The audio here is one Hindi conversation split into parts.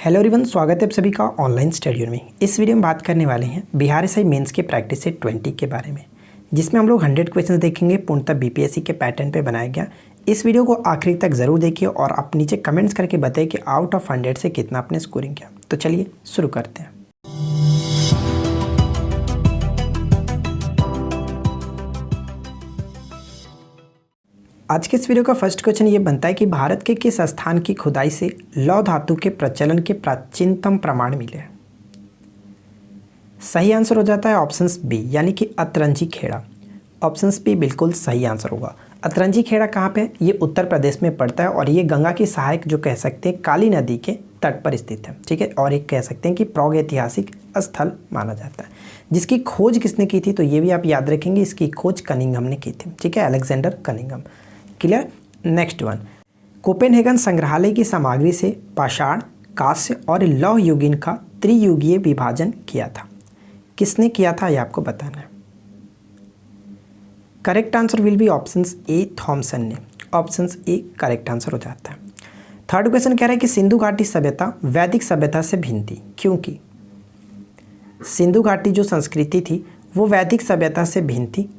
हेलो एवरीवन, स्वागत है आप सभी का ऑनलाइन स्टडी में। इस वीडियो में बात करने वाले हैं बिहार एसआई मेंस के प्रैक्टिस सेट 20 के बारे में, जिसमें हम लोग 100 क्वेश्चंस देखेंगे। पूर्णतः बीपीएससी के पैटर्न पे बनाया गया। इस वीडियो को आखिरी तक ज़रूर देखिए और आप नीचे कमेंट्स करके बताइए कि आउट ऑफ 100 से कितना आपने स्कोरिंग किया। तो चलिए शुरू करते हैं। आज के इस वीडियो का फर्स्ट क्वेश्चन ये बनता है कि भारत के किस स्थान की खुदाई से लौह धातु के प्रचलन के प्राचीनतम प्रमाण मिले हैं। सही आंसर हो जाता है ऑप्शंस बी, यानी कि अतरंजी खेड़ा। ऑप्शंस बी बिल्कुल सही आंसर होगा। अतरंजी खेड़ा कहाँ पे? ये उत्तर प्रदेश में पड़ता है और ये गंगा की सहायक जो कह सकते हैं काली नदी के तट पर स्थित है। ठीक है, और एक कह सकते हैं कि प्रागैतिहासिक स्थल माना जाता है। जिसकी खोज किसने की थी? तो ये भी आप याद रखेंगे, इसकी खोज कनिंघम ने की थी। ठीक है, Alexander Cunningham. Clear. Next one, Copenhagen संग्रहालय की सामग्री से पाषाण, कांस्य और लौह युगीन का त्रियुगीय विभाजन किया था। किसने किया था ये आपको बताना है। Correct answer will be options A, Thomson ने। ऑप्शंस ए करेक्ट आंसर हो जाता है। थर्ड क्वेश्चन कह रहा है कि सिंधु घाटी सभ्यता वैदिक सभ्यता से भिन्न थी, क्योंकि सिंधु घाटी जो संस्कृति थी वो वैदिक सभ्यता से भिन्न थी,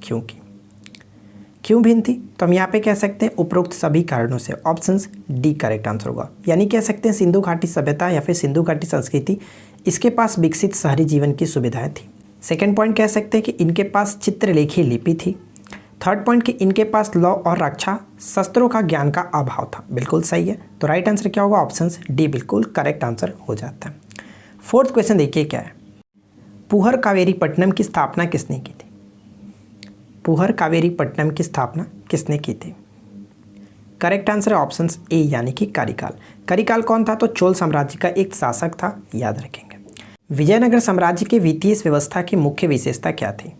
क्यों भिन्न थी? तो हम यहाँ पे कह सकते हैं उपरोक्त सभी कारणों से। ऑप्शंस डी करेक्ट आंसर होगा। यानी कह सकते हैं सिंधु घाटी सभ्यता या फिर सिंधु घाटी संस्कृति, इसके पास विकसित शहरी जीवन की सुविधाएं थी। सेकंड पॉइंट कह सकते हैं कि इनके पास चित्रलेखी लिपि थी। थर्ड पॉइंट कि इनके पास लौ और रक्षा शस्त्रों का ज्ञान का अभाव था। बिल्कुल सही है। तो राइट आंसर क्या होगा? ऑप्शंस डी बिल्कुल करेक्ट आंसर हो जाता है। फोर्थ क्वेश्चन देखिए क्या है। पुहर कावेरीपट्टनम की स्थापना किसने की थी? पुहर कावेरीपट्टनम की स्थापना किसने की थी? करेक्ट आंसर है ऑप्शंस ए, यानी कि करिकाल। करिकाल कौन था? तो चोल साम्राज्य का एक शासक था, याद रखेंगे। विजयनगर साम्राज्य की वित्तीय व्यवस्था की मुख्य विशेषता क्या थी?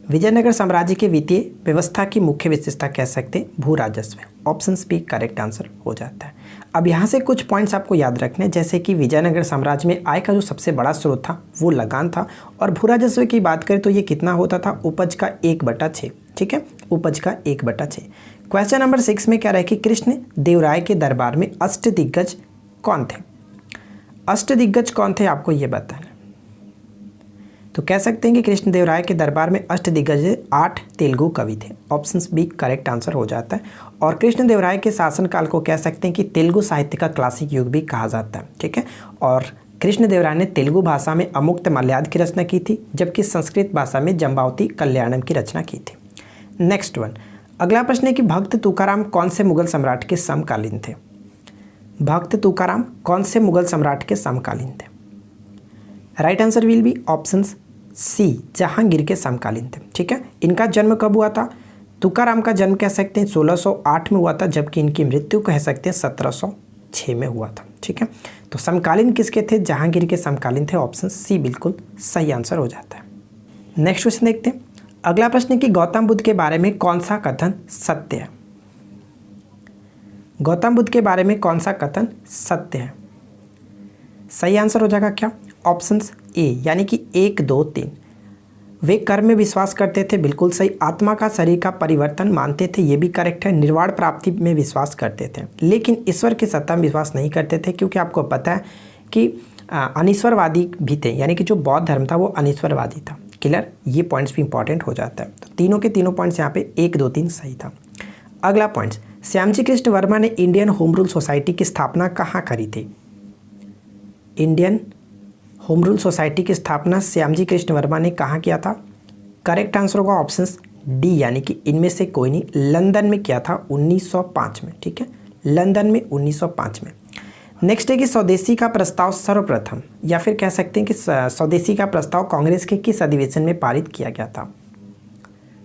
विजयनगर साम्राज्य की वित्तीय व्यवस्था की मुख्य विशेषता कह सकते हैं भू राजस्व। ऑप्शंस बी करेक्ट आंसर हो जाता है। अब यहाँ से कुछ पॉइंट्स आपको याद रखने, जैसे कि विजयनगर साम्राज्य में आय का जो सबसे बड़ा स्रोत था वो लगान था, और भू राजस्व की बात करें तो ये कितना होता था? उपज का 1/6। ठीक है, उपज का 1/6। क्वेश्चन नंबर 6 में क्या रहा है कि कृष्ण देवराय के दरबार में अष्टदिग्गज कौन थे? अष्टदिग्गज कौन थे आपको ये बताना। तो कह सकते हैं कि कृष्णदेवराय के दरबार में अष्टदिग्गज 8 तेलुगु कवि थे। ऑप्शंस बी करेक्ट आंसर हो जाता है। और कृष्णदेवराय के शासनकाल को कह सकते हैं कि तेलुगु साहित्य का क्लासिक युग भी कहा जाता है। ठीक है, और कृष्णदेवराय ने तेलुगु भाषा में अमुक्त मल्याद की रचना की थी, जबकि संस्कृत भाषा में जम्बावती कल्याणम की रचना की थी। नेक्स्ट वन, अगला प्रश्न है कि भक्त तुकाराम कौन से मुगल सम्राट के समकालीन थे? भक्त तुकाराम कौन से मुगल सम्राट के समकालीन थे? Right answer will be options C, Jahangir के समकालीन थे। ठीक है, इनका जन्म कब हुआ था? तुकाराम का जन्म कह सकते हैं 1608 में हुआ था, जबकि इनकी मृत्यु कह सकते हैं 1706 में हुआ था। ठीक है, तो समकालीन किसके थे? जहांगीर के समकालीन थे। ऑप्शन सी बिल्कुल सही आंसर हो जाता है। नेक्स्ट क्वेश्चन देखते हैं। अगला प्रश्न है कि गौतम बुद्ध के बारे में कौन सा कथन सत्य है? गौतम बुद्ध के बारे में कौन सा कथन सत्य है? सही आंसर हो जाएगा क्या? ऑप्शंस ए, यानी कि 1, 2, 3। वे कर्म में विश्वास करते थे। बिल्कुल सही। आत्मा का शरीर का परिवर्तन मानते थे, ये भी करेक्ट है। निर्वाण प्राप्ति में विश्वास करते थे, लेकिन ईश्वर की सत्ता में विश्वास नहीं करते थे, क्योंकि आपको पता है कि अनीश्वरवादी भी थे, यानी कि जो बौद्ध धर्म था वो अनीश्वरवादी था। क्लियर, ये पॉइंट्स भी इंपॉर्टेंट हो जाता है। तो तीनों के तीनों पॉइंट्स यहाँ पे 1, 2, 3 सही था। अगला पॉइंट्स, श्यामजी कृष्ण वर्मा ने इंडियन होम रूल सोसाइटी की स्थापना कहाँ करी थी? इंडियन होम रूल सोसाइटी की स्थापना श्यामजी कृष्ण वर्मा ने कहाँ किया था? करेक्ट आंसर होगा ऑप्शंस डी, यानी कि इनमें से कोई नहीं। लंदन में किया था 1905 में। ठीक है, लंदन में 1905 में। नेक्स्ट है कि स्वदेशी का प्रस्ताव सर्वप्रथम, या फिर कह सकते हैं कि स्वदेशी का प्रस्ताव कांग्रेस के किस अधिवेशन में पारित किया गया था?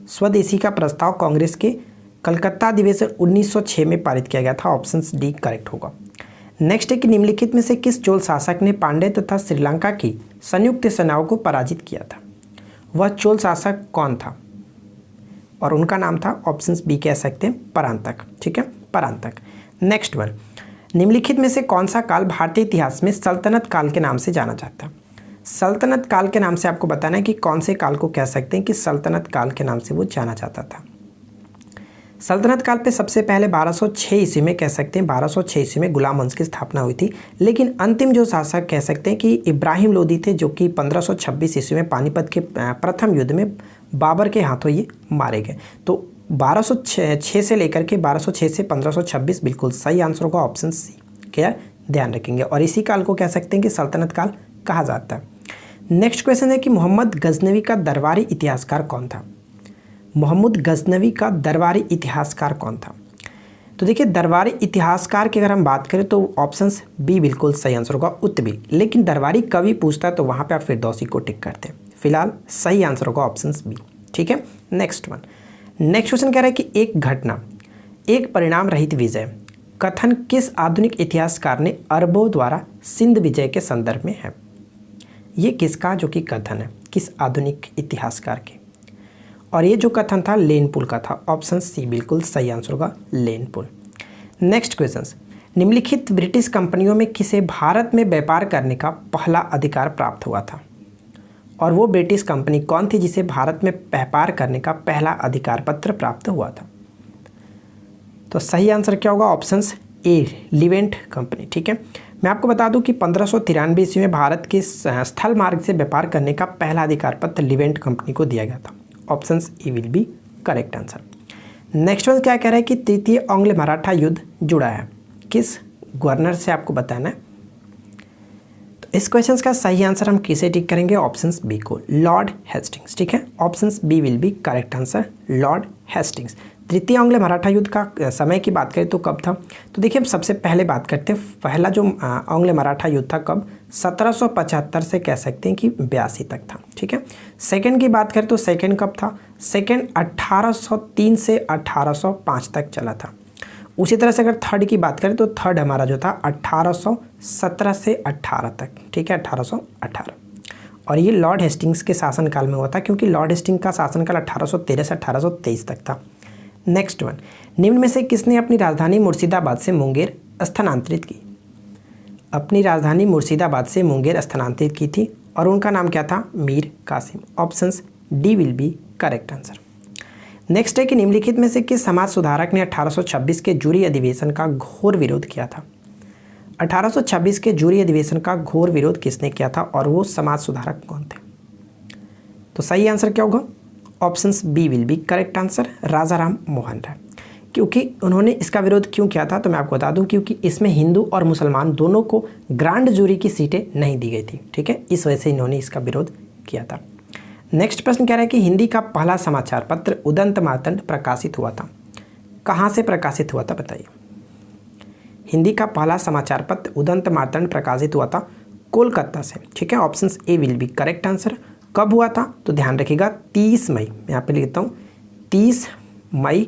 स्वदेशी का प्रस्ताव कांग्रेस के कलकत्ता अधिवेशन 1906 में पारित किया गया था। ऑप्शंस डी करेक्ट होगा। नेक्स्ट है कि निम्नलिखित में से किस चोल शासक ने पांड्य तथा श्रीलंका की संयुक्त सेनाओं को पराजित किया था? वह चोल शासक कौन था? और उनका नाम था, ऑप्शंस बी कह सकते हैं, परांतक। ठीक है, परांतक। नेक्स्ट वन, निम्नलिखित में से कौन सा काल भारतीय इतिहास में सल्तनत काल के नाम से जाना जाता है? सल्तनत काल के नाम से आपको बताना है कि कौन से काल को कह सकते हैं कि सल्तनत काल के नाम से वो जाना जाता था। सल्तनत काल पे सबसे पहले 1206 ईस्वी में कह सकते हैं 1206 ईस्वी में गुलाम वंश की स्थापना हुई थी, लेकिन अंतिम जो शासक कह सकते हैं कि इब्राहिम लोदी थे, जो कि 1526 ईस्वी में पानीपत के प्रथम युद्ध में बाबर के हाथों ये मारे गए। तो 1206 से लेकर के 1206 से 1526 बिल्कुल सही आंसर होगा ऑप्शन सी। क्या ध्यान रखेंगे, और इसी काल को कह सकते हैं कि सल्तनत काल कहा जाता है। नेक्स्ट क्वेश्चन है कि मोहम्मद गजनवी का दरबारी इतिहासकार कौन था? मोहम्मद गजनवी का दरबारी इतिहासकार कौन था? तो देखिए, दरबारी इतिहासकार की अगर हम बात करें तो ऑप्शंस बी बिल्कुल सही आंसर होगा, उत्तबी। लेकिन दरबारी कवि पूछता है तो वहाँ पे आप फिरदौसी को टिक करते हैं। फिलहाल सही आंसर होगा ऑप्शंस बी। ठीक है, नेक्स्ट क्वेश्चन कह रहा है कि एक घटना, एक परिणाम रहित विजय कथन किस आधुनिक इतिहासकार ने अरबों द्वारा सिंध विजय के संदर्भ में है? ये किसका जो कि कथन है, किस आधुनिक इतिहासकार के? और ये जो कथन था लेनपुल का था। ऑप्शन सी बिल्कुल सही आंसर होगा, लेनपुल। नेक्स्ट क्वेश्चन, निम्नलिखित ब्रिटिश कंपनियों में किसे भारत में व्यापार करने का पहला अधिकार प्राप्त हुआ था? और वो ब्रिटिश कंपनी कौन थी जिसे भारत में व्यापार करने का पहला अधिकार पत्र प्राप्त हुआ था? तो सही आंसर क्या होगा? Option A, Leivand company. ठीक है, मैं आपको बता दूं कि 1593 ईस्वी में भारत के स्थल मार्ग से व्यापार करने का पहला अधिकार पत्र लिवेंट कंपनी को दिया गया था। Option A will be correct answer. Next one क्या कह रहा है कि तृतीय आंग्ल मराठा युद्ध जुड़ा है किस गवर्नर से? आपको बताना है। तो इस क्वेश्चन का सही आंसर हम किसे टिक करेंगे? ऑप्शन बी को, लॉर्ड हेस्टिंग्स। ठीक है, option B will be correct answer, Lord Hastings. तृतीय आंग्ल मराठा युद्ध का समय की बात करें तो कब था? तो देखिए, हम सबसे पहले बात करते हैं, पहला जो आंग्ल मराठा युद्ध था कब? 1775 से कह सकते हैं कि 82 तक था। ठीक है, सेकंड की बात करें तो सेकंड कब था? सेकंड 1803 से 1805 तक चला था। उसी तरह से अगर थर्ड की बात करें तो थर्ड हमारा जो था 1817 से 18 तक। ठीक है, 1818। और ये लॉर्ड हेस्टिंग्स के शासनकाल में हुआ था, क्योंकि लॉर्ड हेस्टिंग का शासनकाल 1813 से 1823 तक था। नेक्स्ट वन, निम्न में से किसने अपनी राजधानी मुर्शिदाबाद से मुंगेर स्थानांतरित की? अपनी राजधानी मुर्शिदाबाद से मुंगेर स्थानांतरित की थी और उनका नाम क्या था? Mir Qasim. Options D will be correct answer. Next है कि निम्नलिखित में से किस समाज सुधारक ने 1826 के जूरी अधिवेशन का घोर विरोध किया था? 1826 के जूरी अधिवेशन का घोर विरोध किसने किया था और वो समाज सुधारक कौन थे? तो सही आंसर क्या होगा? Options B will be correct answer, Raja Ram Mohan Roy. क्योंकि उन्होंने इसका विरोध क्यों किया था तो मैं आपको बता दूं, क्योंकि इसमें हिंदू और मुसलमान दोनों को ग्रांड जूरी की सीटें नहीं दी गई थी। ठीक है, इस वजह से इन्होंने इसका विरोध किया था। नेक्स्ट प्रश्न कह रहा है कि हिंदी का पहला समाचार पत्र उदंत मार्तंड प्रकाशित हुआ था, कहाँ से प्रकाशित हुआ था बताइए? हिंदी का पहला समाचार पत्र उदंत मार्तंड प्रकाशित हुआ था कोलकाता से। ठीक है, option A will be correct answer. कब हुआ था तो ध्यान रखिएगा 30 मई, मैं यहाँ पे लिखता हूँ 30 मई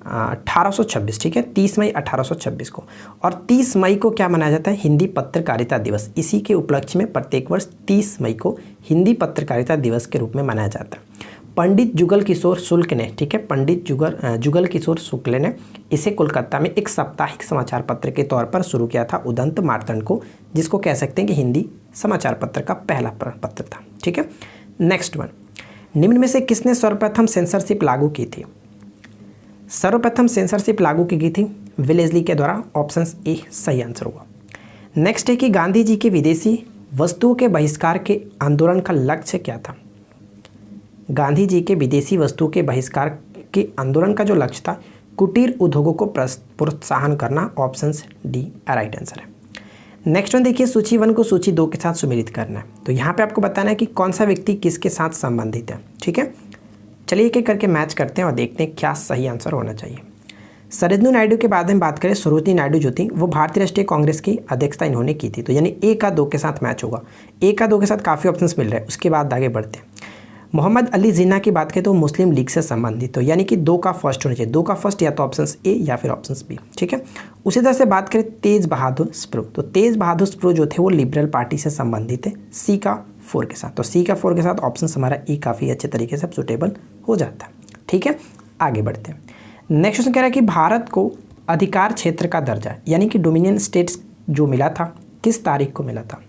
1826। ठीक है, 30 मई 1826 को। और 30 मई को क्या मनाया जाता है? हिंदी पत्रकारिता दिवस। इसी के उपलक्ष्य में प्रत्येक वर्ष 30 मई को हिंदी पत्रकारिता दिवस के रूप में मनाया जाता है। पंडित जुगल किशोर शुक्ल ने, ठीक है, पंडित जुगल किशोर शुक्ल ने इसे कोलकाता में एक साप्ताहिक समाचार पत्र के तौर पर शुरू किया था, उदंत मार्तंड को, जिसको कह सकते हैं कि हिंदी समाचार पत्र का पहला पत्र था। ठीक है, नेक्स्ट वन, निम्न में से किसने सर्वप्रथम सेंसरशिप लागू की थी? सर्वप्रथम सेंसरशिप लागू की गई थी वेलेस्ली के द्वारा। ऑप्शन ए सही आंसर होगा। नेक्स्ट है कि गांधी जी के विदेशी वस्तुओं के बहिष्कार के आंदोलन का लक्ष्य क्या था? गांधी जी के विदेशी वस्तुओं के बहिष्कार के आंदोलन का जो लक्ष्य था, कुटीर उद्योगों को प्रोत्साहन करना। ऑप्शन डी राइट आंसर है। नेक्स्ट वन देखिए, सूची 1 को सूची 2 के साथ सुमेलित करना है। तो यहाँ पे आपको बताना है कि कौन सा व्यक्ति किसके साथ संबंधित है। ठीक है, चलिए एक एक करके मैच करते हैं और देखते हैं क्या सही आंसर होना चाहिए। सरोजिनी नायडू के बाद में बात करें, सरोजिनी नायडू जो थी वो भारतीय राष्ट्रीय कांग्रेस की अध्यक्षता इन्होंने की थी। तो यानी ए का 2 के साथ मैच होगा। ए का 2 के साथ काफ़ी ऑप्शंस मिल रहे हैं, उसके बाद आगे बढ़ते हैं। मोहम्मद अली जिन्ना की बात करें तो मुस्लिम लीग से संबंधित हो, यानी कि 2 का फर्स्ट होना चाहिए। 2 का फर्स्ट या तो ऑप्शन ए या फिर ऑप्शन बी। ठीक है, उसी तरह से बात करें तेज बहादुर स्प्रू, तो तेज बहादुर स्प्रू जो थे वो लिबरल पार्टी से संबंधित है, सी का 4 के साथ। तो सी का 4 के साथ ऑप्शन हमारा ई काफ़ी अच्छे तरीके से सुटेबल हो जाता है। ठीक है, आगे बढ़ते हैं। नेक्स्ट क्वेश्चन कह रहा है कि भारत को अधिकार क्षेत्र का दर्जा यानी कि डोमिनियन स्टेट्स जो मिला था किस तारीख को मिला था?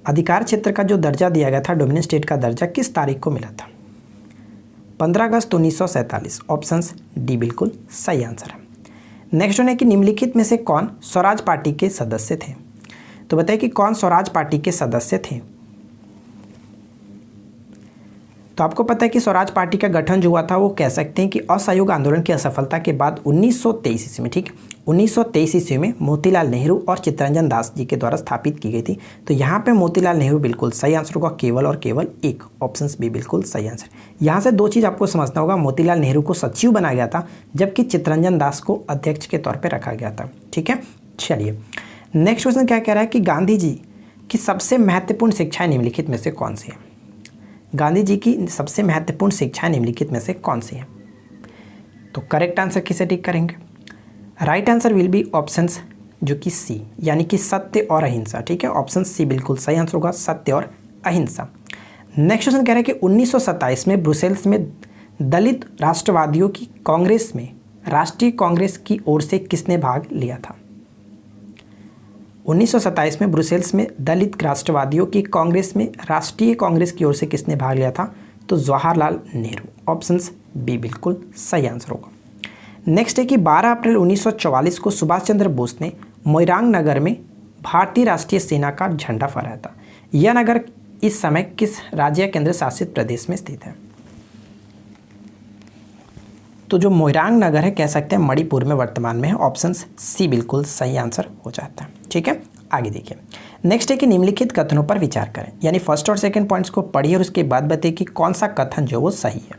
अधिकार क्षेत्र का जो दर्जा दिया गया था, डोमिनियन स्टेट का दर्जा, किस तारीख को मिला था? 15 अगस्त 1947, ऑप्शन डी बिल्कुल सही आंसर है। नेक्स्ट वन है कि निम्नलिखित में से कौन स्वराज पार्टी के सदस्य थे। तो बताइए कि कौन स्वराज पार्टी के सदस्य थे। तो आपको पता है कि स्वराज पार्टी का गठन जो हुआ था वो कह सकते हैं कि असहयोग आंदोलन की असफलता के बाद 1923 ईस्वी में, ठीक, 1923 ईस्वी में मोतीलाल नेहरू और चित्तरंजन दास जी के द्वारा स्थापित की गई थी। तो यहाँ पे मोतीलाल नेहरू बिल्कुल सही आंसर होगा, केवल और केवल एक, ऑप्शन बी बिल्कुल सही आंसर। यहाँ से दो चीज़ आपको समझना होगा, मोतीलाल नेहरू को सचिव बनाया गया था जबकि चित्तरंजन दास को अध्यक्ष के तौर पर रखा गया था। ठीक है, चलिए नेक्स्ट क्वेश्चन क्या कह रहा है कि गांधी जी की सबसे महत्वपूर्ण शिक्षाएं निम्नलिखित में से कौन सी है। गांधी जी की सबसे महत्वपूर्ण शिक्षाएं निम्नलिखित में से कौन सी है। तो करेक्ट आंसर किसे टिक करेंगे। Right answer will be options जो कि सी, यानी कि सत्य और अहिंसा। ठीक है, ऑप्शन सी बिल्कुल सही आंसर होगा, सत्य और अहिंसा। नेक्स्ट क्वेश्चन कह रहा है कि 1927 में ब्रुसेल्स में दलित राष्ट्रवादियों की कांग्रेस में राष्ट्रीय कांग्रेस की ओर से किसने भाग लिया था। 1927 में ब्रुसेल्स में दलित राष्ट्रवादियों की कांग्रेस में राष्ट्रीय कांग्रेस की ओर से किसने भाग लिया था। तो जवाहरलाल नेहरू, ऑप्शन बी बिल्कुल सही आंसर होगा। नेक्स्ट है कि 12 अप्रैल 1944 को सुभाष चंद्र बोस ने मोइरांग नगर में भारतीय राष्ट्रीय सेना का झंडा फहराया था। यह नगर इस समय किस राज्य या केंद्र शासित प्रदेश में स्थित है। तो जो मोइरांग नगर है कह सकते हैं मणिपुर में वर्तमान में है, ऑप्शन सी बिल्कुल सही आंसर हो जाता है। ठीक है, आगे देखिए। नेक्स्ट है कि निम्नलिखित कथनों पर विचार करें, यानी फर्स्ट और सेकंड पॉइंट्स को पढ़िए और उसके बाद बताइए कि कौन सा कथन जो वो सही है।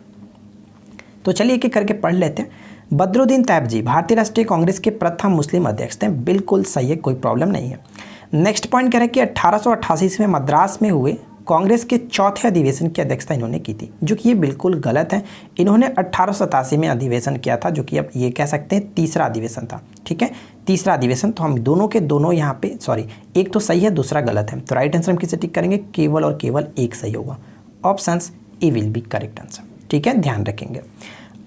तो चलिए एक एक करके पढ़ लेते हैं। बदरुद्दीन तैयब जी भारतीय राष्ट्रीय कांग्रेस के प्रथम मुस्लिम अध्यक्ष थे, बिल्कुल सही है, कोई प्रॉब्लम नहीं है। नेक्स्ट पॉइंट कह रहा है कि 1888 में मद्रास में हुए कांग्रेस के चौथे अधिवेशन की अध्यक्षता इन्होंने की थी, जो कि ये बिल्कुल गलत है। इन्होंने 1887 में अधिवेशन किया था, जो कि अब ये कह सकते हैं तीसरा अधिवेशन था। ठीक है, तीसरा अधिवेशन। तो हम दोनों के दोनों यहाँ पे सॉरी, एक तो सही है दूसरा गलत है। तो राइट आंसर हम किसे टिक करेंगे, केवल और केवल एक सही होगा, option A will be correct answer. ठीक है, ध्यान रखेंगे।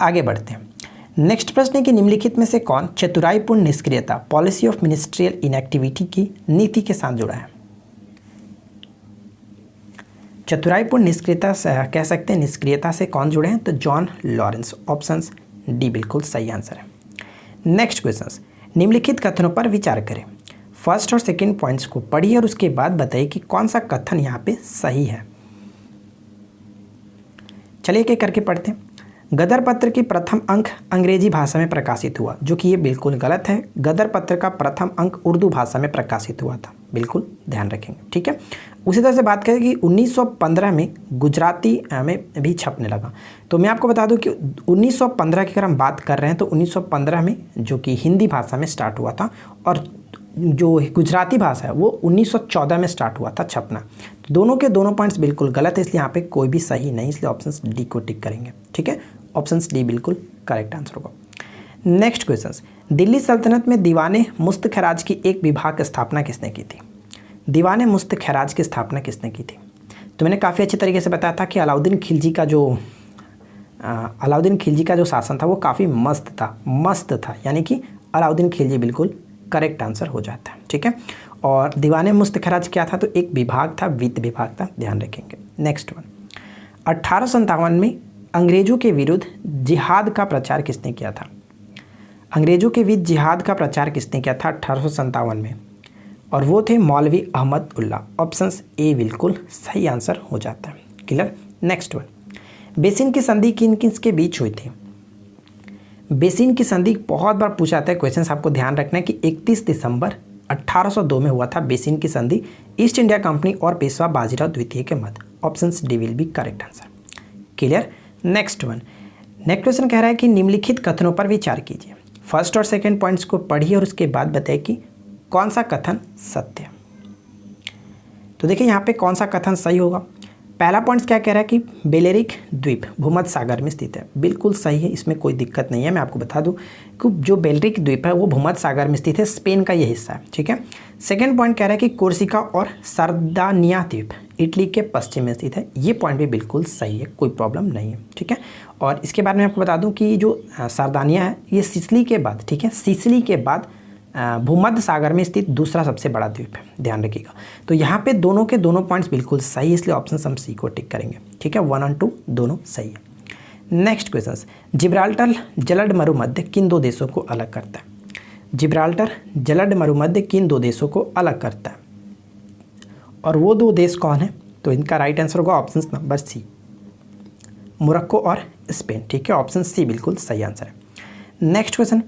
आगे बढ़ते हैं। नेक्स्ट प्रश्न है कि निम्नलिखित में से कौन चतुराईपूर्ण निष्क्रियता पॉलिसी ऑफ मिनिस्ट्रियल इनएक्टिविटी की नीति के साथ जुड़ा है। चतुराईपूर्ण निष्क्रियता कह सकते हैं निष्क्रियता से कौन जुड़े हैं। तो जॉन लॉरेंस, ऑप्शन डी बिल्कुल सही आंसर है। नेक्स्ट क्वेश्चन, निम्नलिखित कथनों पर विचार करें। फर्स्ट और सेकंड पॉइंट्स को पढ़िए और उसके बाद बताइए कि कौन सा कथन यहाँ पे सही है। चलिए एक एक करके पढ़ते हैं। गदर पत्र की प्रथम अंक अंग्रेजी भाषा में प्रकाशित हुआ, जो कि ये बिल्कुल गलत है। गदर पत्र का प्रथम अंक उर्दू भाषा में प्रकाशित हुआ था, बिल्कुल ध्यान रखेंगे। ठीक है, उसी तरह से बात करें कि 1915 में गुजराती में भी छपने लगा। तो मैं आपको बता दूं कि 1915 की अगर हम बात कर रहे हैं तो 1915 में जो कि हिंदी भाषा में स्टार्ट हुआ था, और जो गुजराती भाषा है वो 1914 में स्टार्ट हुआ था छपना। तो दोनों के दोनों पॉइंट्स बिल्कुल गलत है, इसलिए यहाँ पे कोई भी सही नहीं, इसलिए ऑप्शन डी को टिक करेंगे। ठीक है, ऑप्शन डी बिल्कुल करेक्ट आंसर होगा। नेक्स्ट क्वेश्चन, दिल्ली सल्तनत में दीवाने मुस्त खैराज की एक विभाग की स्थापना किसने की थी। दीवाने मुस्त खैराज की स्थापना किसने की थी। तो मैंने काफ़ी अच्छे तरीके से बताया था कि अलाउद्दीन खिलजी का जो शासन था वो काफ़ी मस्त था, यानी कि अलाउद्दीन खिलजी बिल्कुल करेक्ट आंसर हो जाता है। ठीक है, और दीवाने मुस्त खैराज क्या था, तो एक विभाग था, वित्त विभाग था, ध्यान रखेंगे। नेक्स्ट वन, 1857 में अंग्रेजों के विरुद्ध जिहाद का प्रचार किसने किया था। अंग्रेजों के विरुद्ध जिहाद का प्रचार किसने किया था 1857 में, और वो थे मौलवी अहमद उल्ला, ऑप्शन ए बिल्कुल सही आंसर हो जाता है। क्लियर। नेक्स्ट वन, बेसिन की संधि किन किसके बीच हुई थी। बेसिन की संधि बहुत बार पूछा जाता है क्वेश्चन, आपको ध्यान रखना है कि 31 दिसंबर 1802 में हुआ था बेसिन की संधि ईस्ट इंडिया कंपनी और पेशवा बाजीराव द्वितीय के मध्य, option D will be correct answer. Clear. Next one, next question कह रहा है कि निम्नलिखित कथनों पर विचार कीजिए। फर्स्ट और सेकंड पॉइंट्स को पढ़िए और उसके बाद बताइए कि कौन सा कथन सत्य है। तो देखिए यहाँ पे कौन सा कथन सही होगा। पहला पॉइंट क्या कह रहा है कि बेलेरिक द्वीप भूमध्य सागर में स्थित है, बिल्कुल सही है, इसमें कोई दिक्कत नहीं है। मैं आपको बता दूं कि जो बेलेरिक द्वीप है वो भूमध्य सागर में स्थित है, स्पेन का ये हिस्सा है। ठीक है। सेकंड पॉइंट कह रहा है कि कोर्सिका और सरदानिया द्वीप इटली के पश्चिम में स्थित है, ये पॉइंट भी बिल्कुल सही है, कोई प्रॉब्लम नहीं है। ठीक है। और इसके बारे में आपको बता दूँ कि जो सरदानिया है ये सिसिली के बाद, ठीक है, सिसिली के बाद भूमध्य सागर में स्थित दूसरा सबसे बड़ा द्वीप है, ध्यान रखिएगा। तो यहाँ पे दोनों के दोनों पॉइंट्स बिल्कुल सही है, इसलिए ऑप्शन हम सी को टिक करेंगे। ठीक है, 1 और 2 दोनों सही है। नेक्स्ट क्वेश्चन, जिब्राल्टर जलद मरुमध्य किन दो देशों को अलग करता है? जिब्राल्टर जलद मरुमध्य किन दो देशों को अलग करता है और वो दो देश कौन है? तो इनका राइट आंसर होगा ऑप्शन नंबर सी, मोरक्को और स्पेन। ठीक है, ऑप्शन सी बिल्कुल सही आंसर है। नेक्स्ट क्वेश्चन,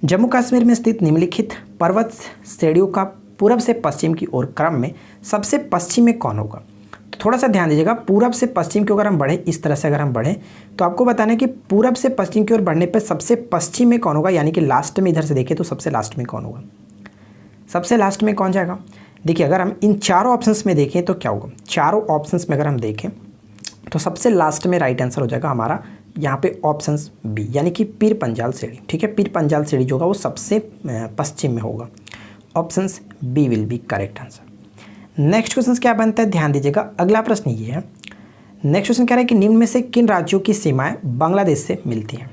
जम्मू कश्मीर में स्थित निम्नलिखित पर्वत श्रेणियों का पूरब से पश्चिम की ओर क्रम में सबसे पश्चिम में कौन होगा? तो थोड़ा सा ध्यान दीजिएगा, पूरब से पश्चिम की ओर अगर हम बढ़े, इस तरह से अगर हम बढ़ें तो आपको बताना है कि पूरब से पश्चिम की ओर बढ़ने पर सबसे पश्चिम में कौन होगा, यानी कि लास्ट में इधर से देखें तो सबसे लास्ट में कौन होगा? सबसे लास्ट में कौन जाएगा? देखिए, अगर हम इन चारों ऑप्शंस में देखें तो क्या होगा? चारों ऑप्शंस में अगर हम देखें तो सबसे लास्ट में राइट आंसर हो जाएगा हमारा यहाँ पे ऑप्शन बी, यानी कि पीर पंजाल सीढ़ी। ठीक है, पीर पंजाल सीढ़ी जो होगा वो सबसे पश्चिम में होगा। Option B will be correct answer. Next question क्या बनता है, ध्यान दीजिएगा। अगला प्रश्न ये है, नेक्स्ट क्वेश्चन कह रहा है कि निम्न में से किन राज्यों की सीमाएं बांग्लादेश से मिलती हैं?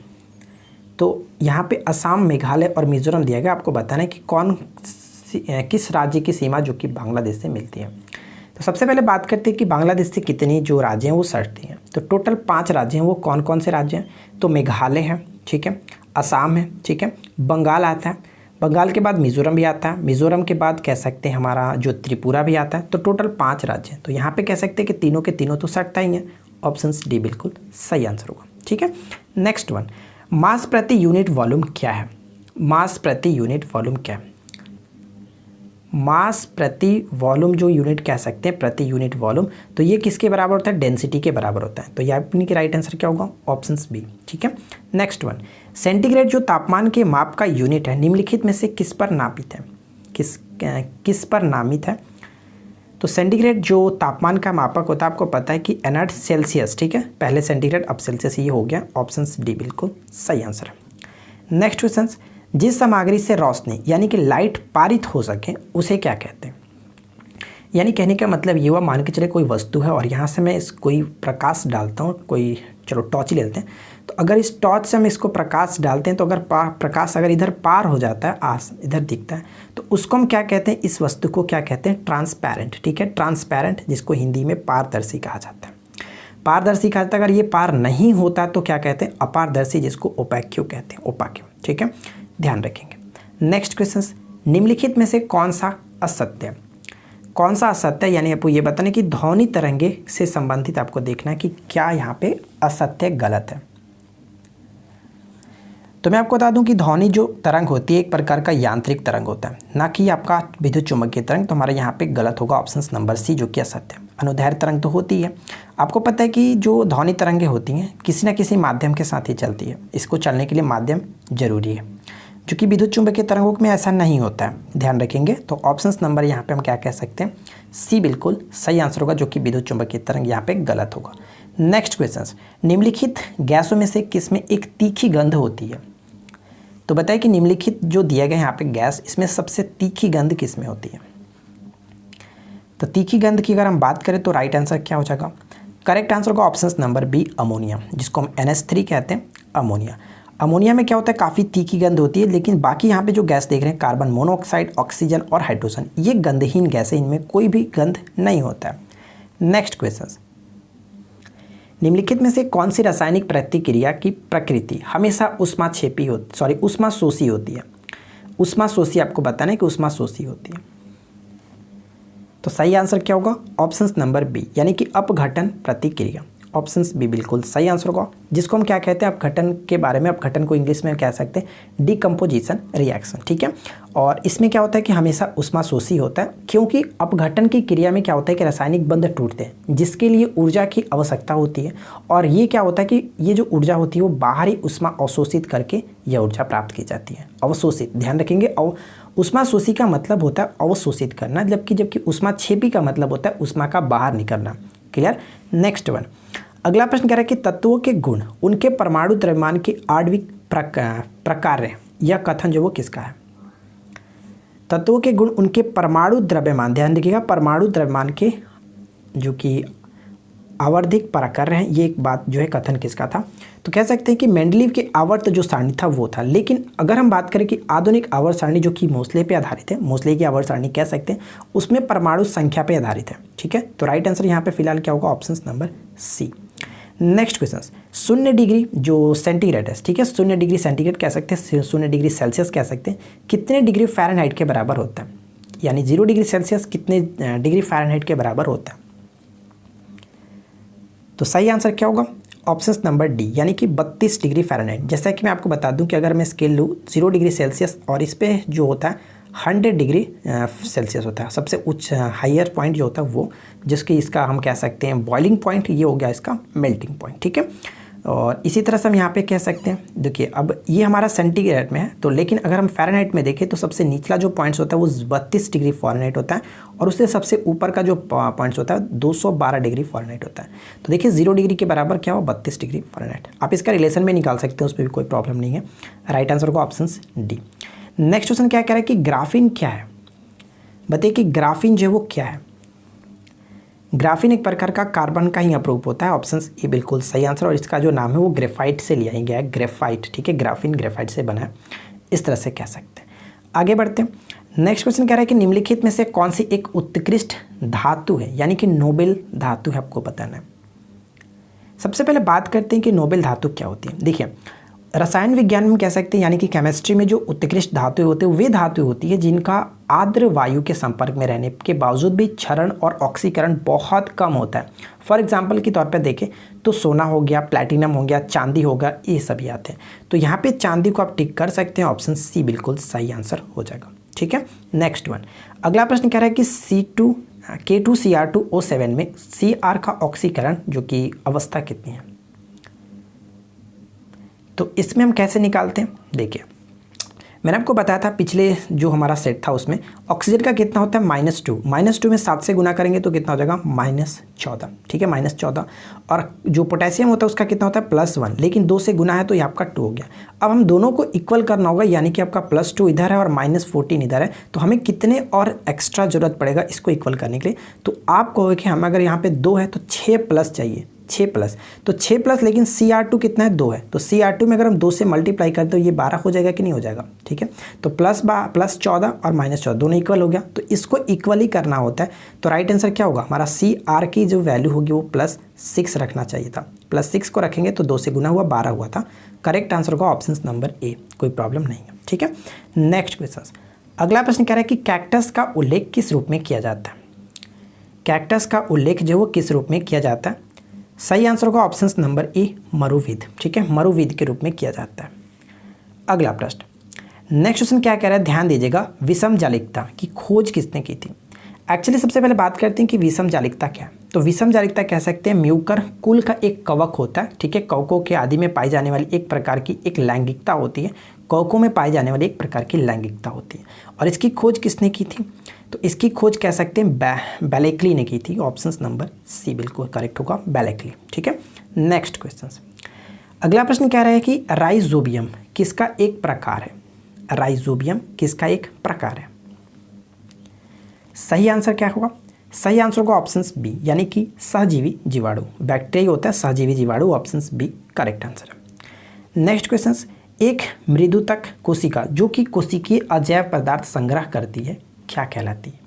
तो यहाँ पे असम, मेघालय और मिजोरम दिया गया। आपको बताना है कि किस राज्य की सीमा जो कि बांग्लादेश से मिलती है। तो सबसे पहले बात करते हैं कि बांग्लादेश से कितनी जो राज्य हैं वो सटती हैं। तो टोटल 5 राज्य हैं, वो कौन कौन से राज्य हैं? तो मेघालय है, ठीक है, असम है, ठीक है, बंगाल आता है, बंगाल के बाद मिजोरम भी आता है, मिजोरम के बाद कह सकते हैं हमारा जो त्रिपुरा भी आता है। तो टोटल 5 राज्य हैं। तो यहाँ पे कह सकते हैं कि तीनों के तीनों तो सटता ही है। ऑप्शन डी बिल्कुल सही आंसर होगा। ठीक है, नेक्स्ट वन, मास प्रति यूनिट वॉल्यूम क्या है? मास प्रति यूनिट वॉल्यूम क्या है? मास प्रति वॉल्यूम जो यूनिट कह सकते हैं, प्रति यूनिट वॉल्यूम, तो ये किसके बराबर होता है? डेंसिटी के बराबर होता है। तो ये अपनी की राइट आंसर क्या होगा? Option B. ठीक है, नेक्स्ट वन, सेंटीग्रेड जो तापमान के माप का यूनिट है निम्नलिखित में से किस पर नामित है? किस पर नामित है? तो सेंटीग्रेड जो तापमान का मापक होता है, आपको पता है कि एनर्ट सेल्सियस। ठीक है, पहले सेंटीग्रेड अब सेल्सियस, ये हो गया। ऑप्शन डी बिल्कुल सही आंसर है। नेक्स्ट क्वेश्चन, जिस सामग्री से रोशनी यानी कि लाइट पारित हो सके उसे क्या कहते हैं? यानी कहने का मतलब ये हुआ, मान के चले कोई वस्तु है और यहाँ से मैं कोई प्रकाश डालता हूँ, कोई चलो टॉर्च ले लेते हैं। तो अगर इस टॉर्च से हम इसको प्रकाश डालते हैं तो अगर प्रकाश अगर इधर पार हो जाता है, इधर दिखता है, तो उसको हम क्या कहते हैं? इस वस्तु को क्या कहते हैं? ट्रांसपेरेंट। ठीक है, ट्रांसपेरेंट, जिसको हिंदी में पारदर्शी कहा जाता है। पारदर्शी कहा जाता है। अगर ये पार नहीं होता तो क्या कहते हैं? अपारदर्शी, जिसको ओपैक्यू कहते हैं, ओपाक्यू। ठीक है, ध्यान रखेंगे। नेक्स्ट क्वेश्चन, निम्नलिखित में से कौन सा असत्य है? कौन सा असत्य है, यानी आपको ये बताना कि ध्वनि तरंगे से संबंधित आपको देखना है कि क्या यहाँ पे असत्य गलत है। तो मैं आपको बता दूं कि ध्वनि जो तरंग होती है एक प्रकार का यांत्रिक तरंग होता है, ना कि आपका विद्युत चुम्बकीय तरंग। तो हमारा यहाँ पे गलत होगा, ऑप्शन नंबर सी, जो कि असत्य है। अनुदैर्ध्य तरंग तो होती है। आपको पता है कि जो ध्वनि तरंगें होती हैं किसी न किसी माध्यम के साथ ही चलती है, इसको चलने के लिए माध्यम जरूरी है, जो कि विद्युत चुम्बकीय तरंगों में ऐसा नहीं होता है। ध्यान रखेंगे। तो ऑप्शन नंबर यहाँ पे हम क्या कह सकते हैं? सी बिल्कुल सही आंसर होगा, जो कि विद्युत चुम्बकीय तरंग यहाँ पे गलत होगा। नेक्स्ट क्वेश्चन, निम्नलिखित गैसों में से किसमें एक तीखी गंध होती है? तो बताइए कि निम्नलिखित जो दिया गया यहाँ पे गैस, इसमें सबसे तीखी गंध किसमें होती है? तो तीखी गंध की अगर हम बात करें तो राइट आंसर क्या हो जाएगा? करेक्ट आंसर होगा ऑप्शन नंबर बी, अमोनिया, जिसको हम NH3 कहते हैं, अमोनिया। अमोनिया में क्या होता है? काफ़ी तीखी गंध होती है। लेकिन बाकी यहाँ पे जो गैस देख रहे हैं, कार्बन मोनोऑक्साइड, ऑक्सीजन और हाइड्रोजन, ये गंधहीन गैस है, इनमें कोई भी गंध नहीं होता है। नेक्स्ट क्वेश्चन, निम्नलिखित में से कौन सी रासायनिक प्रतिक्रिया की प्रकृति हमेशा ऊष्मा शोषी होती है? ऊष्मा शोषी, आपको बताना है कि ऊष्मा शोषी होती है। तो सही आंसर क्या होगा? ऑप्शन नंबर बी, यानी कि अपघटन प्रतिक्रिया। ऑप्शन बी बिल्कुल सही आंसर होगा, जिसको हम क्या कहते हैं? अपघटन के बारे में, अपघटन को इंग्लिश में कह सकते हैं डिकम्पोजिशन रिएक्शन। ठीक है, और इसमें क्या होता है कि हमेशा ऊष्मा शोषी होता है, क्योंकि अपघटन की क्रिया में क्या होता है कि रासायनिक बंध टूटते हैं, जिसके लिए ऊर्जा की आवश्यकता होती है। और ये क्या होता है कि ये जो ऊर्जा होती है वो बाहरी ऊष्मा अवशोषित करके यह ऊर्जा प्राप्त की जाती है। अवशोषित, ध्यान रखेंगे। ऊष्मा शोषी का मतलब होता है अवशोषित करना, जबकि ऊष्मा क्षेपी का मतलब होता है ऊष्मा का बाहर निकलना। क्लियर? नेक्स्ट वन, अगला प्रश्न कह रहा है कि तत्वों के गुण उनके परमाणु द्रव्यमान के आणविक प्रकार्य, यह कथन जो वो किसका है? तत्वों के गुण उनके परमाणु द्रव्यमान, ध्यान रखिएगा, परमाणु द्रव्यमान के जो कि आवर्धिक प्रकार्य हैं, ये एक बात जो है कथन किसका था? तो कह सकते हैं कि मेंडलीव के आवर्त जो सारणी था वो था। लेकिन अगर हम बात करें कि आधुनिक आवर्त सारणी जो कि मोसले पे आधारित है, मोसले की आवर्त सारणी कह सकते हैं, उसमें परमाणु संख्या पे आधारित है। ठीक है, तो राइट आंसर यहाँ पे फिलहाल क्या होगा? Option number C. Next question, 0 degree जो सेंटीग्रेड है, ठीक है, 0 डिग्री सेंटीग्रेड कह सकते हैं, 0 डिग्री सेल्सियस कह सकते हैं, कितने डिग्री फ़ारेनहाइट के बराबर होता है? यानी 0 डिग्री सेल्सियस कितने डिग्री फ़ारेनहाइट के बराबर होता है? तो सही आंसर क्या होगा? ऑप्शन नंबर डी, यानी कि 32 डिग्री फ़ारेनहाइट। जैसा कि मैं आपको बता दूं कि अगर मैं स्केल लूँ 0 डिग्री सेल्सियस और इस पे जो होता है 100 डिग्री सेल्सियस होता है, सबसे उच्च हायर पॉइंट जो होता है वो, जिसकी इसका हम कह सकते हैं बॉइलिंग पॉइंट, ये हो गया इसका मेल्टिंग पॉइंट, ठीक है। और इसी तरह से हम यहाँ पे कह सकते हैं, देखिए अब ये हमारा सेंटीग्रेड में है, तो लेकिन अगर हम फ़ारेनहाइट में देखें तो सबसे निचला जो पॉइंट्स होता है वो 32 डिग्री फ़ारेनहाइट होता है और उससे सबसे ऊपर का जो पॉइंट्स होता है 212 डिग्री फ़ारेनहाइट होता है। तो देखिए 0 डिग्री के बराबर क्या हो? 32 डिग्री फ़ारेनहाइट। आप इसका रिलेशन में निकाल सकते हैं, उस पर भी कोई प्रॉब्लम नहीं है। राइट आंसर होगा ऑप्शन डी। नेक्स्ट क्वेश्चन क्या कह रहा है कि ग्राफीन क्या है? बताइए कि ग्राफीन जो है वो क्या है? ग्राफीन एक प्रकार का कार्बन का ही अप्रूप होता है। ऑप्शन ए बिल्कुल सही आंसर, और इसका जो नाम है वो ग्रेफाइट से लिया गया है, ग्रेफाइट, ठीक है, ग्राफीन ग्रेफाइट से बना है, इस तरह से कह सकते हैं। आगे बढ़ते हैं। नेक्स्ट क्वेश्चन कह रहा है कि निम्नलिखित में से कौन सी एक उत्कृष्ट धातु है, यानी कि नोबेल धातु है, आपको बताना है। सबसे पहले बात करते हैं कि नोबेल धातु क्या होती है। देखिए रसायन विज्ञान में कह सकते हैं, यानी कि केमिस्ट्री में जो उत्कृष्ट धातु होते हैं वे धातु होती है जिनका आर्द्र वायु के संपर्क में रहने के बावजूद भी क्षरण और ऑक्सीकरण बहुत कम होता है। फॉर एग्जांपल के तौर पर देखें तो सोना हो गया, प्लैटिनम हो गया, चांदी होगा, ये सभी आते हैं। तो यहाँ पे चांदी को आप टिक कर सकते हैं, ऑप्शन सी बिल्कुल सही आंसर हो जाएगा, ठीक है। नेक्स्ट वन, अगला प्रश्न कह रहा है कि K2Cr2O7 में Cr का ऑक्सीकरण जो कि अवस्था कितनी है? तो इसमें हम कैसे निकालते हैं? देखिए मैंने आपको बताया था पिछले जो हमारा सेट था उसमें ऑक्सीजन का कितना होता है? -2, -2 में 7 से गुना करेंगे तो कितना हो जाएगा? -14, ठीक है, -14। और जो पोटेशियम होता है उसका कितना होता है? +1, लेकिन 2 से गुना है तो ये आपका 2 हो गया। अब हम दोनों को इक्वल करना होगा, यानी कि आपका +2 इधर है और -14 इधर है, तो हमें कितने और एक्स्ट्रा ज़रूरत पड़ेगा इसको इक्वल करने के लिए? तो आप कहोगे कि हम अगर यहाँ पर 2 है तो 6+ चाहिए, 6+, तो 6+, लेकिन Cr2 कितना है? 2 है, तो Cr2 में अगर हम 2 से मल्टीप्लाई करें तो ये 12 हो जाएगा कि नहीं हो जाएगा? ठीक है, तो +14 और -14 दोनों इक्वल हो गया, तो इसको इक्वली करना होता है। तो राइट आंसर क्या होगा हमारा? Cr की जो वैल्यू होगी वो +6 रखना चाहिए था, +6 को रखेंगे तो 2 से गुना हुआ 12 हुआ था। करेक्ट आंसर होगा ऑप्शन नंबर ए, कोई प्रॉब्लम नहीं है, ठीक है। नेक्स्ट क्वेश्चन, अगला प्रश्न कह रहा है कि कैक्टस का उल्लेख किस रूप में किया जाता है? कैक्टस का उल्लेख जो वो किस रूप में किया जाता है? सही आंसर होगा ऑप्शन नंबर ए, मरुविद, ठीक है, मरुविद के रूप में किया जाता है। अगला प्रश्न, नेक्स्ट क्वेश्चन क्या कह रहा है? ध्यान दीजिएगा, विषम जालिकता की खोज किसने की थी? एक्चुअली सबसे पहले बात करते हैं कि विषम जालिकता क्या है। तो विषम जालिकता कह सकते हैं म्यूकर कुल का एक कवक होता है, ठीक है, कवकों के आदि में पाई जाने वाली एक प्रकार की एक लैंगिकता होती है, कवकों में पाई जाने वाली एक प्रकार की लैंगिकता होती है। और इसकी खोज किसने की थी? तो इसकी खोज कह सकते हैं बैलेक्ली ने की थी, ऑप्शन नंबर सी बिल्कुल करेक्ट होगा, बैलेक्ली, ठीक है। नेक्स्ट क्वेश्चन, अगला प्रश्न कह रहा है कि राइजोबियम किसका एक प्रकार है? राइजोबियम किसका एक प्रकार है? सही आंसर क्या होगा? सही आंसर होगा ऑप्शन बी, यानी कि सहजीवी जीवाणु, बैक्टीरिया होता है सहजीवी जीवाणु, ऑप्शन बी करेक्ट आंसर है। नेक्स्ट क्वेश्चन, एक मृदुतक कोशिका जो कि कोशिकीय अजैव पदार्थ संग्रह करती है क्या कहलाती है?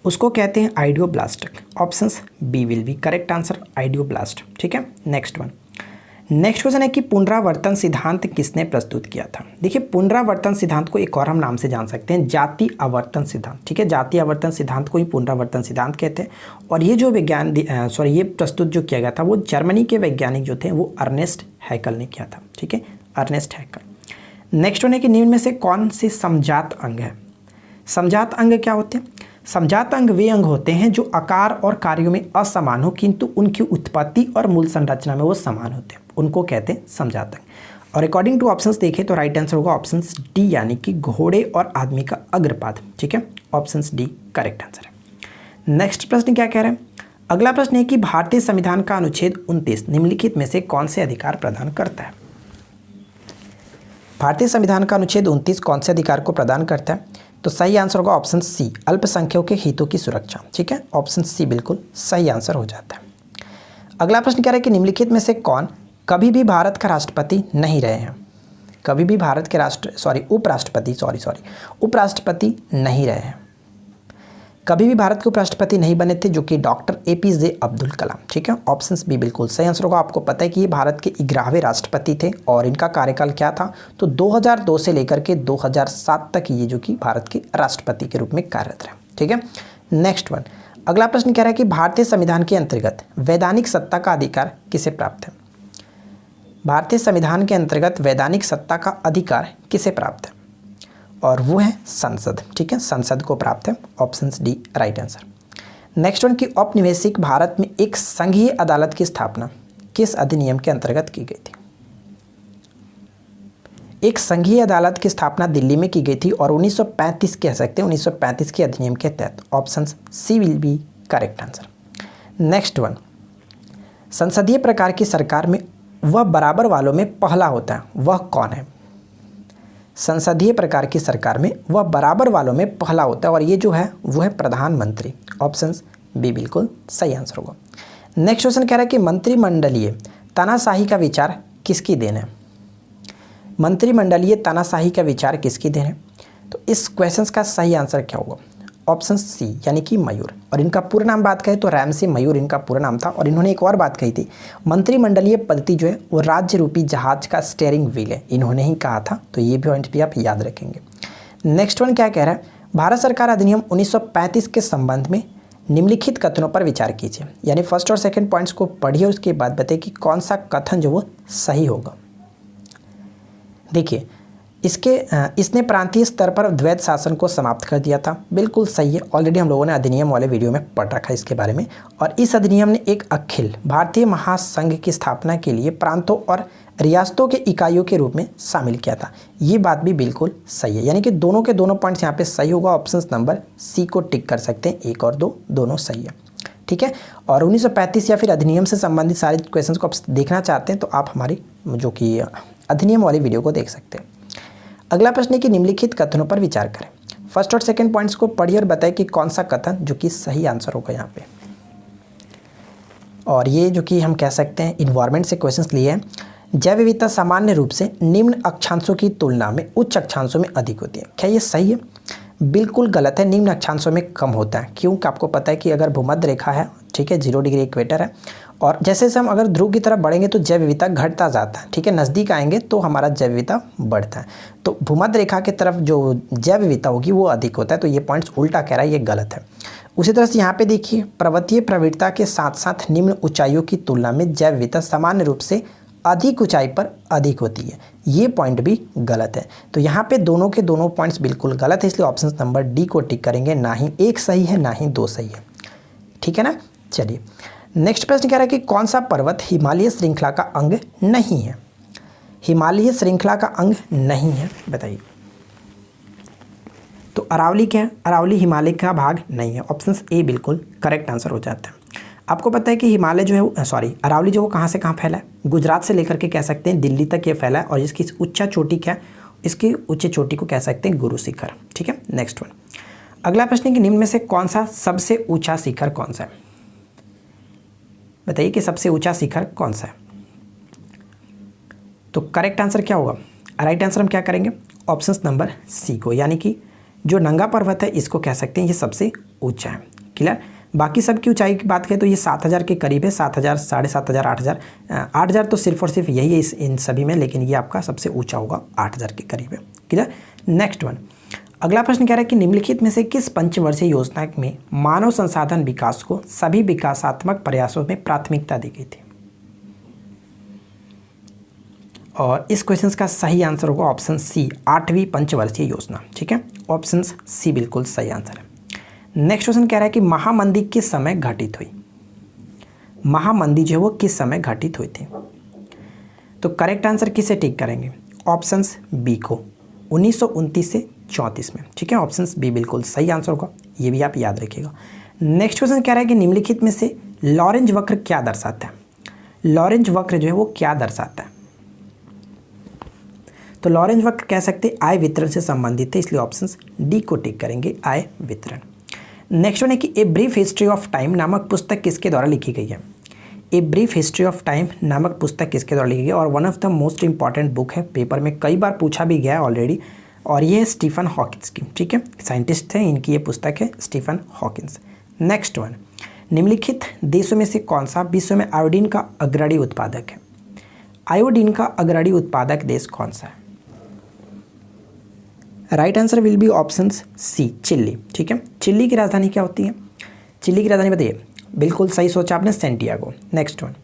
उसको कहते हैं idioblast, option B will be correct answer, idioblast, ठीक है। नेक्स्ट वन, नेक्स्ट क्वेश्चन है कि पुनरावर्तन सिद्धांत किसने प्रस्तुत किया था? देखिए पुनरावर्तन सिद्धांत को एक और हम नाम से जान सकते हैं, जाति आवर्तन सिद्धांत, ठीक है, जाति आवर्तन सिद्धांत को ही पुनरावर्तन सिद्धांत कहते हैं। और ये जो ये प्रस्तुत जो किया गया था वो जर्मनी के वैज्ञानिक जो थे वो अर्नेस्ट हैकल ने किया था, ठीक है, अर्नेस्ट हैकल। नेक्स्ट वन है कि निम्न में से कौन से समजात अंग है? समजात अंग क्या होते हैं? समजात अंग वे अंग होते हैं जो आकार और कार्यों में असमान हो किंतु उनकी उत्पत्ति और मूल संरचना में वो समान होते हैं, उनको कहते हैं समजात अंग। और अकॉर्डिंग टू ऑप्शंस देखें तो राइट आंसर होगा ऑप्शन डी, यानी कि घोड़े और आदमी का अग्रपाद, ठीक है, ऑप्शन डी करेक्ट आंसर है। नेक्स्ट प्रश्न क्या कह रहे हैं? अगला प्रश्न है कि भारतीय संविधान का अनुच्छेद 29 निम्नलिखित में से कौन से अधिकार प्रदान करता है? भारतीय संविधान का अनुच्छेद 29 कौन से अधिकार को प्रदान करता है? तो सही आंसर होगा ऑप्शन सी, अल्पसंख्यकों के हितों की सुरक्षा, ठीक है, ऑप्शन सी बिल्कुल सही आंसर हो जाता है। अगला प्रश्न कह रहा है कि निम्नलिखित में से कौन कभी भी भारत का राष्ट्रपति नहीं रहे हैं? कभी भी भारत के उपराष्ट्रपति नहीं रहे हैं। कभी भी भारत के उपराष्ट्रपति नहीं बने थे, जो कि डॉक्टर APJ अब्दुल कलाम। ठीक है, ऑप्शन बी बिल्कुल सही आंसर होगा। आपको पता है कि ये भारत के 11वें राष्ट्रपति थे और इनका कार्यकाल क्या था, तो 2002 से लेकर के 2007 तक ये जो कि भारत के राष्ट्रपति के रूप में कार्यरत रहे। ठीक है, नेक्स्ट वन, अगला प्रश्न कह रहा है कि भारतीय संविधान के अंतर्गत वैधानिक सत्ता का अधिकार किसे प्राप्त है। भारतीय संविधान के अंतर्गत वैधानिक सत्ता का अधिकार किसे प्राप्त है, और वो है संसद। ठीक है, संसद को प्राप्त है। Option D right answer. Next one, की औपनिवेशिक भारत में एक संघीय अदालत की स्थापना किस अधिनियम के अंतर्गत की गई थी। एक संघीय अदालत की स्थापना दिल्ली में की गई थी और 1935 कह सकते हैं, 1935 के अधिनियम के तहत। Option C will be correct answer. Next one, संसदीय प्रकार की सरकार में वह बराबर वालों में पहला होता है, वह कौन है। संसदीय प्रकार की सरकार में वह बराबर वालों में पहला होता है और ये जो है वो है प्रधानमंत्री। ऑप्शन बी बिल्कुल सही आंसर होगा। नेक्स्ट क्वेश्चन कह रहा है कि मंत्रिमंडलीय तानाशाही का विचार किसकी देन है। मंत्रिमंडलीय तानाशाही का विचार किसकी देन है, तो इस क्वेश्चन का सही आंसर क्या होगा। ऑप्शन सी यानी कि मयूर। और इनका पूरा नाम बात करें तो रैमसे मयूर इनका पूरा नाम था। और इन्होंने एक और बात कही थी, मंत्रिमंडलीय पद्धति जो है वो राज्य रूपी जहाज का स्टीयरिंग व्हील है, इन्होंने ही कहा था। तो ये पॉइंट भी आप याद रखेंगे। नेक्स्ट वन क्या कह रहा है, भारत सरकार अधिनियम 1935 के संबंध में निम्नलिखित कथनों पर विचार कीजिए। यानी फर्स्ट और सेकंड पॉइंट्स को पढ़िए, उसके बाद बताइए कि कौन सा कथन जो वो सही होगा। देखिए, इसने प्रांतीय स्तर पर द्वैत शासन को समाप्त कर दिया था, बिल्कुल सही है। ऑलरेडी हम लोगों ने अधिनियम वाले वीडियो में पढ़ रखा है इसके बारे में। और इस अधिनियम ने एक अखिल भारतीय महासंघ की स्थापना के लिए प्रांतों और रियासतों के इकाइयों के रूप में शामिल किया था, ये बात भी बिल्कुल सही है। यानी कि दोनों के दोनों पॉइंट्स यहाँ पे सही होगा। ऑप्शन नंबर सी को टिक कर सकते हैं, 1 और 2 दोनों सही है। ठीक है, और 1935 या फिर अधिनियम से संबंधित सारे क्वेश्चन को आप देखना चाहते हैं तो आप हमारी जो कि अधिनियम वाली वीडियो को देख सकते हैं। अगला प्रश्न है कि निम्नलिखित कथनों पर विचार करें। फर्स्ट और सेकंड पॉइंट्स को पढ़िए और बताएं कि कौन सा कथन जो कि सही आंसर होगा यहाँ पे। और ये जो कि हम कह सकते हैं इन्वायरमेंट से क्वेश्चंस लिए हैं। जैव विविधता सामान्य रूप से निम्न अक्षांशों की तुलना में उच्च अक्षांशों में अधिक होती है, क्या ये सही है। बिल्कुल गलत है, निम्न अक्षांशों में कम होता है। क्योंकि आपको पता है कि अगर भूमध्य रेखा है, ठीक है, 0 डिग्री इक्वेटर है, और जैसे जैसे हम अगर ध्रुव की तरफ बढ़ेंगे तो जैव विविधता घटता जाता है। ठीक है, नज़दीक आएंगे तो हमारा जैव विविधता बढ़ता है। तो भूमध्य रेखा की तरफ जो जैव विविधता होगी वो अधिक होता है। तो ये पॉइंट्स उल्टा कह रहा है, ये गलत है। उसी तरह से यहाँ पे देखिए, पर्वतीय प्रवृत्ता के साथ साथ निम्न ऊंचाइयों की तुलना में जैव विविधता सामान्य रूप से अधिक ऊंचाई पर अधिक होती है, ये पॉइंट भी गलत है। तो यहाँ पे दोनों के दोनों पॉइंट्स बिल्कुल गलत है, इसलिए ऑप्शन नंबर डी को टिक करेंगे। ना ही 1 सही है ना ही 2 सही है। ठीक है ना। चलिए, नेक्स्ट प्रश्न कह रहा है कि कौन सा पर्वत हिमालय श्रृंखला का अंग नहीं है। हिमालय श्रृंखला का अंग नहीं है, बताइए। तो अरावली क्या है, अरावली हिमालय का भाग नहीं है। ऑप्शन ए बिल्कुल करेक्ट आंसर हो जाता है। आपको पता है कि हिमालय जो है अरावली जो वो कहाँ से कहाँ फैला है, गुजरात से लेकर के कह सकते हैं दिल्ली तक ये फैला है। और इसकी उच्च चोटी क्या है, इसकी उच्च चोटी को कह सकते हैं गुरु शिखर। ठीक है, नेक्स्ट वन। अगला प्रश्न है कि निम्न में से कौन सा सबसे ऊंचा शिखर कौन सा है, बताइए कि सबसे ऊंचा शिखर कौन सा है। तो करेक्ट आंसर क्या होगा, राइट आंसर हम क्या करेंगे, ऑप्शन नंबर सी को, यानी कि जो नंगा पर्वत है इसको कह सकते हैं ये सबसे ऊंचा है। क्लियर। बाकी सब की ऊंचाई की बात करें तो ये 7000 के करीब है, 7000, 7500, 8000, 8000 तो सिर्फ और सिर्फ यही है इन सभी में, लेकिन ये आपका सबसे ऊंचा होगा, 8000 के करीब है। क्लियर। Next one. अगला प्रश्न कह रहा है कि निम्नलिखित में से किस पंचवर्षीय योजना में मानव संसाधन विकास को सभी विकासात्मक प्रयासों में प्राथमिकता दी गई थी। और इस क्वेश्चन का सही आंसर होगा ऑप्शन सी, 8वीं पंचवर्षीय योजना। ठीक है, ऑप्शन सी बिल्कुल सही आंसर है। नेक्स्ट क्वेश्चन कह रहा है कि महामंदी किस समय घटित हुई। महामंदी जो है वो किस समय घटित हुई थी। तो करेक्ट आंसर किसे टिक करेंगे, ऑप्शन बी को, 1929 से 34 में। ठीक है, ऑप्शन बी बिल्कुल सही आंसर होगा, ये भी आप याद रखिएगा। नेक्स्ट क्वेश्चन कह रहा है कि निम्नलिखित में से लॉरेंज वक्र क्या दर्शाता है। लॉरेंज वक्र जो है वो क्या दर्शाता है। तो लॉरेंज वक्र कह सकते हैं आय वितरण से संबंधित है, इसलिए ऑप्शन डी को टिक करेंगे, आय वितरण। नेक्स्ट वन है कि a brief history of time नामक पुस्तक किसके द्वारा लिखी गई है। A brief history of time नामक पुस्तक किसके द्वारा लिखी गई है, और one of the most important book है, पेपर में कई बार पूछा भी गया है ऑलरेडी। और ये है स्टीफन हॉकिंस की, ठीक है, साइंटिस्ट हैं, इनकी ये पुस्तक है स्टीफन हॉकिंस। नेक्स्ट वन, निम्नलिखित देशों में से कौन सा विश्व में आयोडीन का अग्रणी उत्पादक है? आयोडीन का अग्रणी उत्पादक देश कौन सा है? Right answer will be option C, Chile, ठीक है। चिली की राजधानी क्या होती है? चिली की राजधानी बताइए। बिल्कुल सही सोचा आपने, सैंटियागो। नेक्स्ट वन,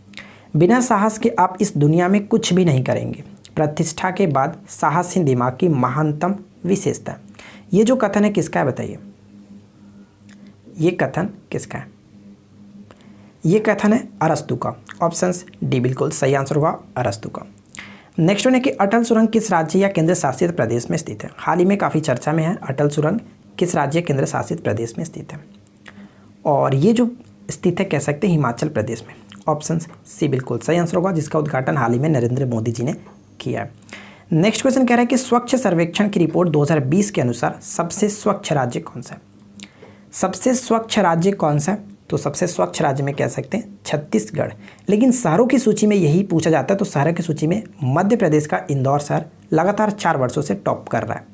बिना साहस के आप इस दुनिया में कुछ भी नहीं करेंगे। प्रतिष्ठा के बाद साहसहीन दिमाग की महानतम विशेषता। ये जो कथन है किसका है बताइए? ये कथन किसका है? ये कथन है अरस्तु का। ऑप्शन डी बिल्कुल सही आंसर होगा, अरस्तु का। नेक्स्ट वन है कि अटल सुरंग किस राज्य या केंद्र शासित प्रदेश में स्थित है? हाल ही में काफ़ी चर्चा में है, अटल सुरंग किस राज्य या केंद्र शासित प्रदेश में स्थित है? और ये जो स्थित है कह सकते हैं हिमाचल प्रदेश में। ऑप्शन सी बिल्कुल सही आंसर होगा, जिसका उद्घाटन हाल ही में नरेंद्र मोदी जी ने किया है। नेक्स्ट क्वेश्चन कह रहा है कि स्वच्छ सर्वेक्षण की रिपोर्ट 2020 के अनुसार सबसे स्वच्छ राज्य कौन सा है? सबसे स्वच्छ राज्य कौन सा है? तो सबसे स्वच्छ राज्य में कह सकते हैं छत्तीसगढ़। लेकिन शहरों की सूची में यही पूछा जाता है, तो शहरों की सूची में मध्य प्रदेश का इंदौर शहर लगातार 4 वर्षों से टॉप कर रहा है।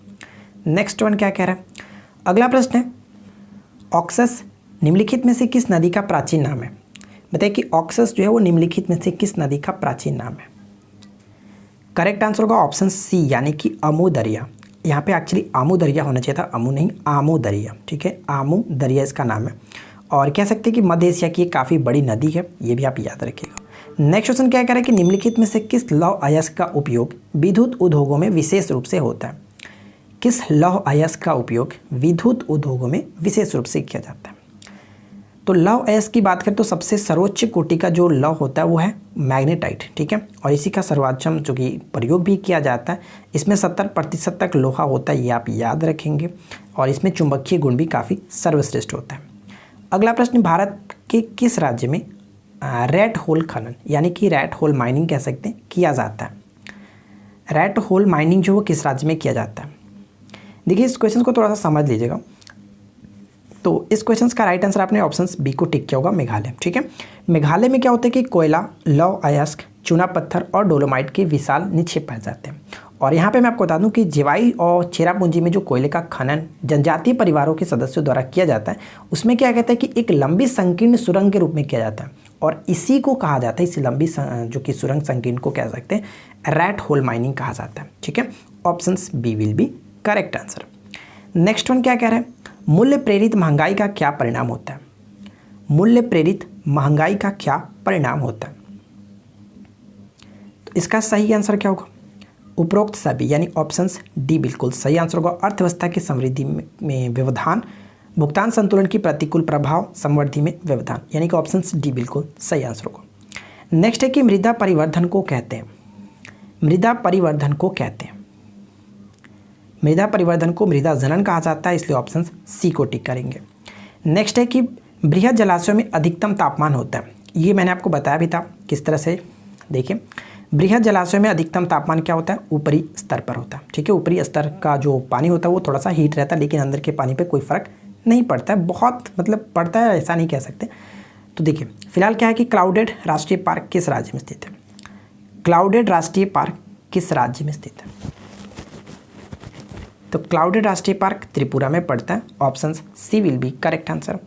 नेक्स्ट वन क्या कह रहा है? अगला प्रश्न है, ऑक्सस निम्नलिखित में से किस नदी का प्राचीन नाम है? बताइए कि ऑक्सस जो है वो निम्नलिखित में से किस नदी का प्राचीन नाम है? करेक्ट आंसर होगा ऑप्शन सी, यानी कि आमू दरिया। यहाँ पे एक्चुअली आमू दरिया होना चाहिए था, आमू नहीं, आमू दरिया, ठीक है, आमू दरिया इसका नाम है। और कह सकते हैं कि मध्य एशिया की काफ़ी बड़ी नदी है, ये भी आप याद रखिएगा। नेक्स्ट क्वेश्चन क्या कह रहा है कि निम्नलिखित में से किस लौह अयस्क का उपयोग विद्युत उद्योगों में विशेष रूप से होता है? किस लौह अयस्क का उपयोग विद्युत उद्योगों में विशेष रूप से किया जाता है? तो लौह अयस्क की बात करें तो सबसे सर्वोच्च कोटि का जो लौह होता है वो है मैग्नेटाइट, ठीक है, और इसी का सर्वोच्चम जो कि प्रयोग भी किया जाता है। इसमें 70% तक लोहा होता है, ये आप याद रखेंगे, और इसमें चुंबकीय गुण भी काफ़ी सर्वश्रेष्ठ होता है। अगला प्रश्न, भारत के किस राज्य में रेड होल खनन यानी कि रेड होल माइनिंग कह सकते हैं किया जाता है? रेड होल माइनिंग जो वो किस राज्य में किया जाता है? देखिए इस क्वेश्चन को थोड़ा सा समझ लीजिएगा। तो इस क्वेश्चन का राइट आंसर आपने ऑप्शन बी को टिक किया होगा, मेघालय, ठीक है। मेघालय में क्या होता है कि कोयला, लौह अयस्क, चूना पत्थर और डोलोमाइट के विशाल निक्षेप पाए जाते हैं। और यहाँ पे मैं आपको बता दूं कि जिवाई और चेरापूंजी में जो कोयले का खनन जनजातीय परिवारों के सदस्यों द्वारा किया जाता है, उसमें क्या कहता है कि एक लंबी संकीर्ण सुरंग के रूप में किया जाता है, और इसी को कहा जाता है, इस लंबी जो कि सुरंग संकीर्ण को कह सकते हैं रेड होल माइनिंग कहा जाता है, ठीक है। Option B will be correct answer. Next one क्या कह रहा है? मूल्य प्रेरित महंगाई का क्या परिणाम होता है? मूल्य प्रेरित महंगाई का क्या परिणाम होता है? तो इसका सही आंसर क्या होगा? उपरोक्त सभी, यानी ऑप्शंस डी बिल्कुल सही आंसर होगा। अर्थव्यवस्था की समृद्धि में व्यवधान, भुगतान संतुलन की प्रतिकूल प्रभाव, समृद्धि में व्यवधान, यानी कि ऑप्शंस डी बिल्कुल सही आंसर होगा। नेक्स्ट है कि मृदा परिवर्धन को कहते हैं, मृदा परिवर्धन को कहते हैं, मृदा परिवर्धन को मृदा जनन कहा जाता है, इसलिए ऑप्शन सी को टिक करेंगे। नेक्स्ट है कि बृहद जलाशयों में अधिकतम तापमान होता है, ये मैंने आपको बताया भी था किस तरह से। देखिए बृहद जलाशयों में अधिकतम तापमान क्या होता है? ऊपरी स्तर पर होता है, ठीक है। ऊपरी स्तर का जो पानी होता है वो थोड़ा सा हीट रहता है, लेकिन अंदर के पानी पे कोई फ़र्क नहीं पड़ता है, बहुत मतलब पड़ता है ऐसा नहीं कह सकते। तो देखिए फिलहाल क्या है कि क्लाउडेड राष्ट्रीय पार्क किस राज्य में स्थित है? क्लाउडेड राष्ट्रीय पार्क किस राज्य में स्थित है? तो क्लाउडेड राष्ट्रीय पार्क त्रिपुरा में पड़ता है, option C will be correct answer.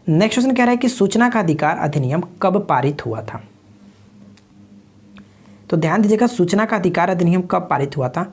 Next question कह रहा है कि सूचना का अधिकार अधिनियम कब पारित हुआ था? तो ध्यान दीजिएगा, सूचना का अधिकार अधिनियम कब पारित हुआ था?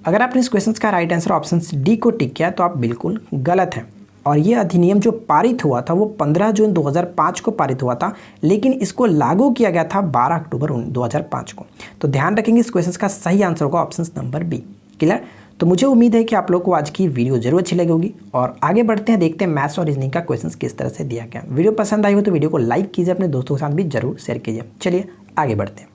अगर आपने इस क्वेश्चन का राइट आंसर ऑप्शन डी को टिक किया तो आप बिल्कुल गलत हैं। और ये अधिनियम जो पारित हुआ था वो 15 जून 2005 को पारित हुआ था, लेकिन इसको लागू किया गया था 12 अक्टूबर 2005 को। तो ध्यान रखेंगे, इस क्वेश्चन का सही आंसर होगा ऑप्शन नंबर बी। क्लियर? तो मुझे उम्मीद है कि आप लोग को आज की वीडियो जरूर अच्छी लगी होगी, और आगे बढ़ते हैं, देखते हैं मैथ्स और रीजनिंग का क्वेश्चन किस तरह से दिया गया। वीडियो पसंद आई हो तो वीडियो को लाइक कीजिए, अपने दोस्तों के साथ भी जरूर शेयर कीजिए। चलिए आगे बढ़ते हैं।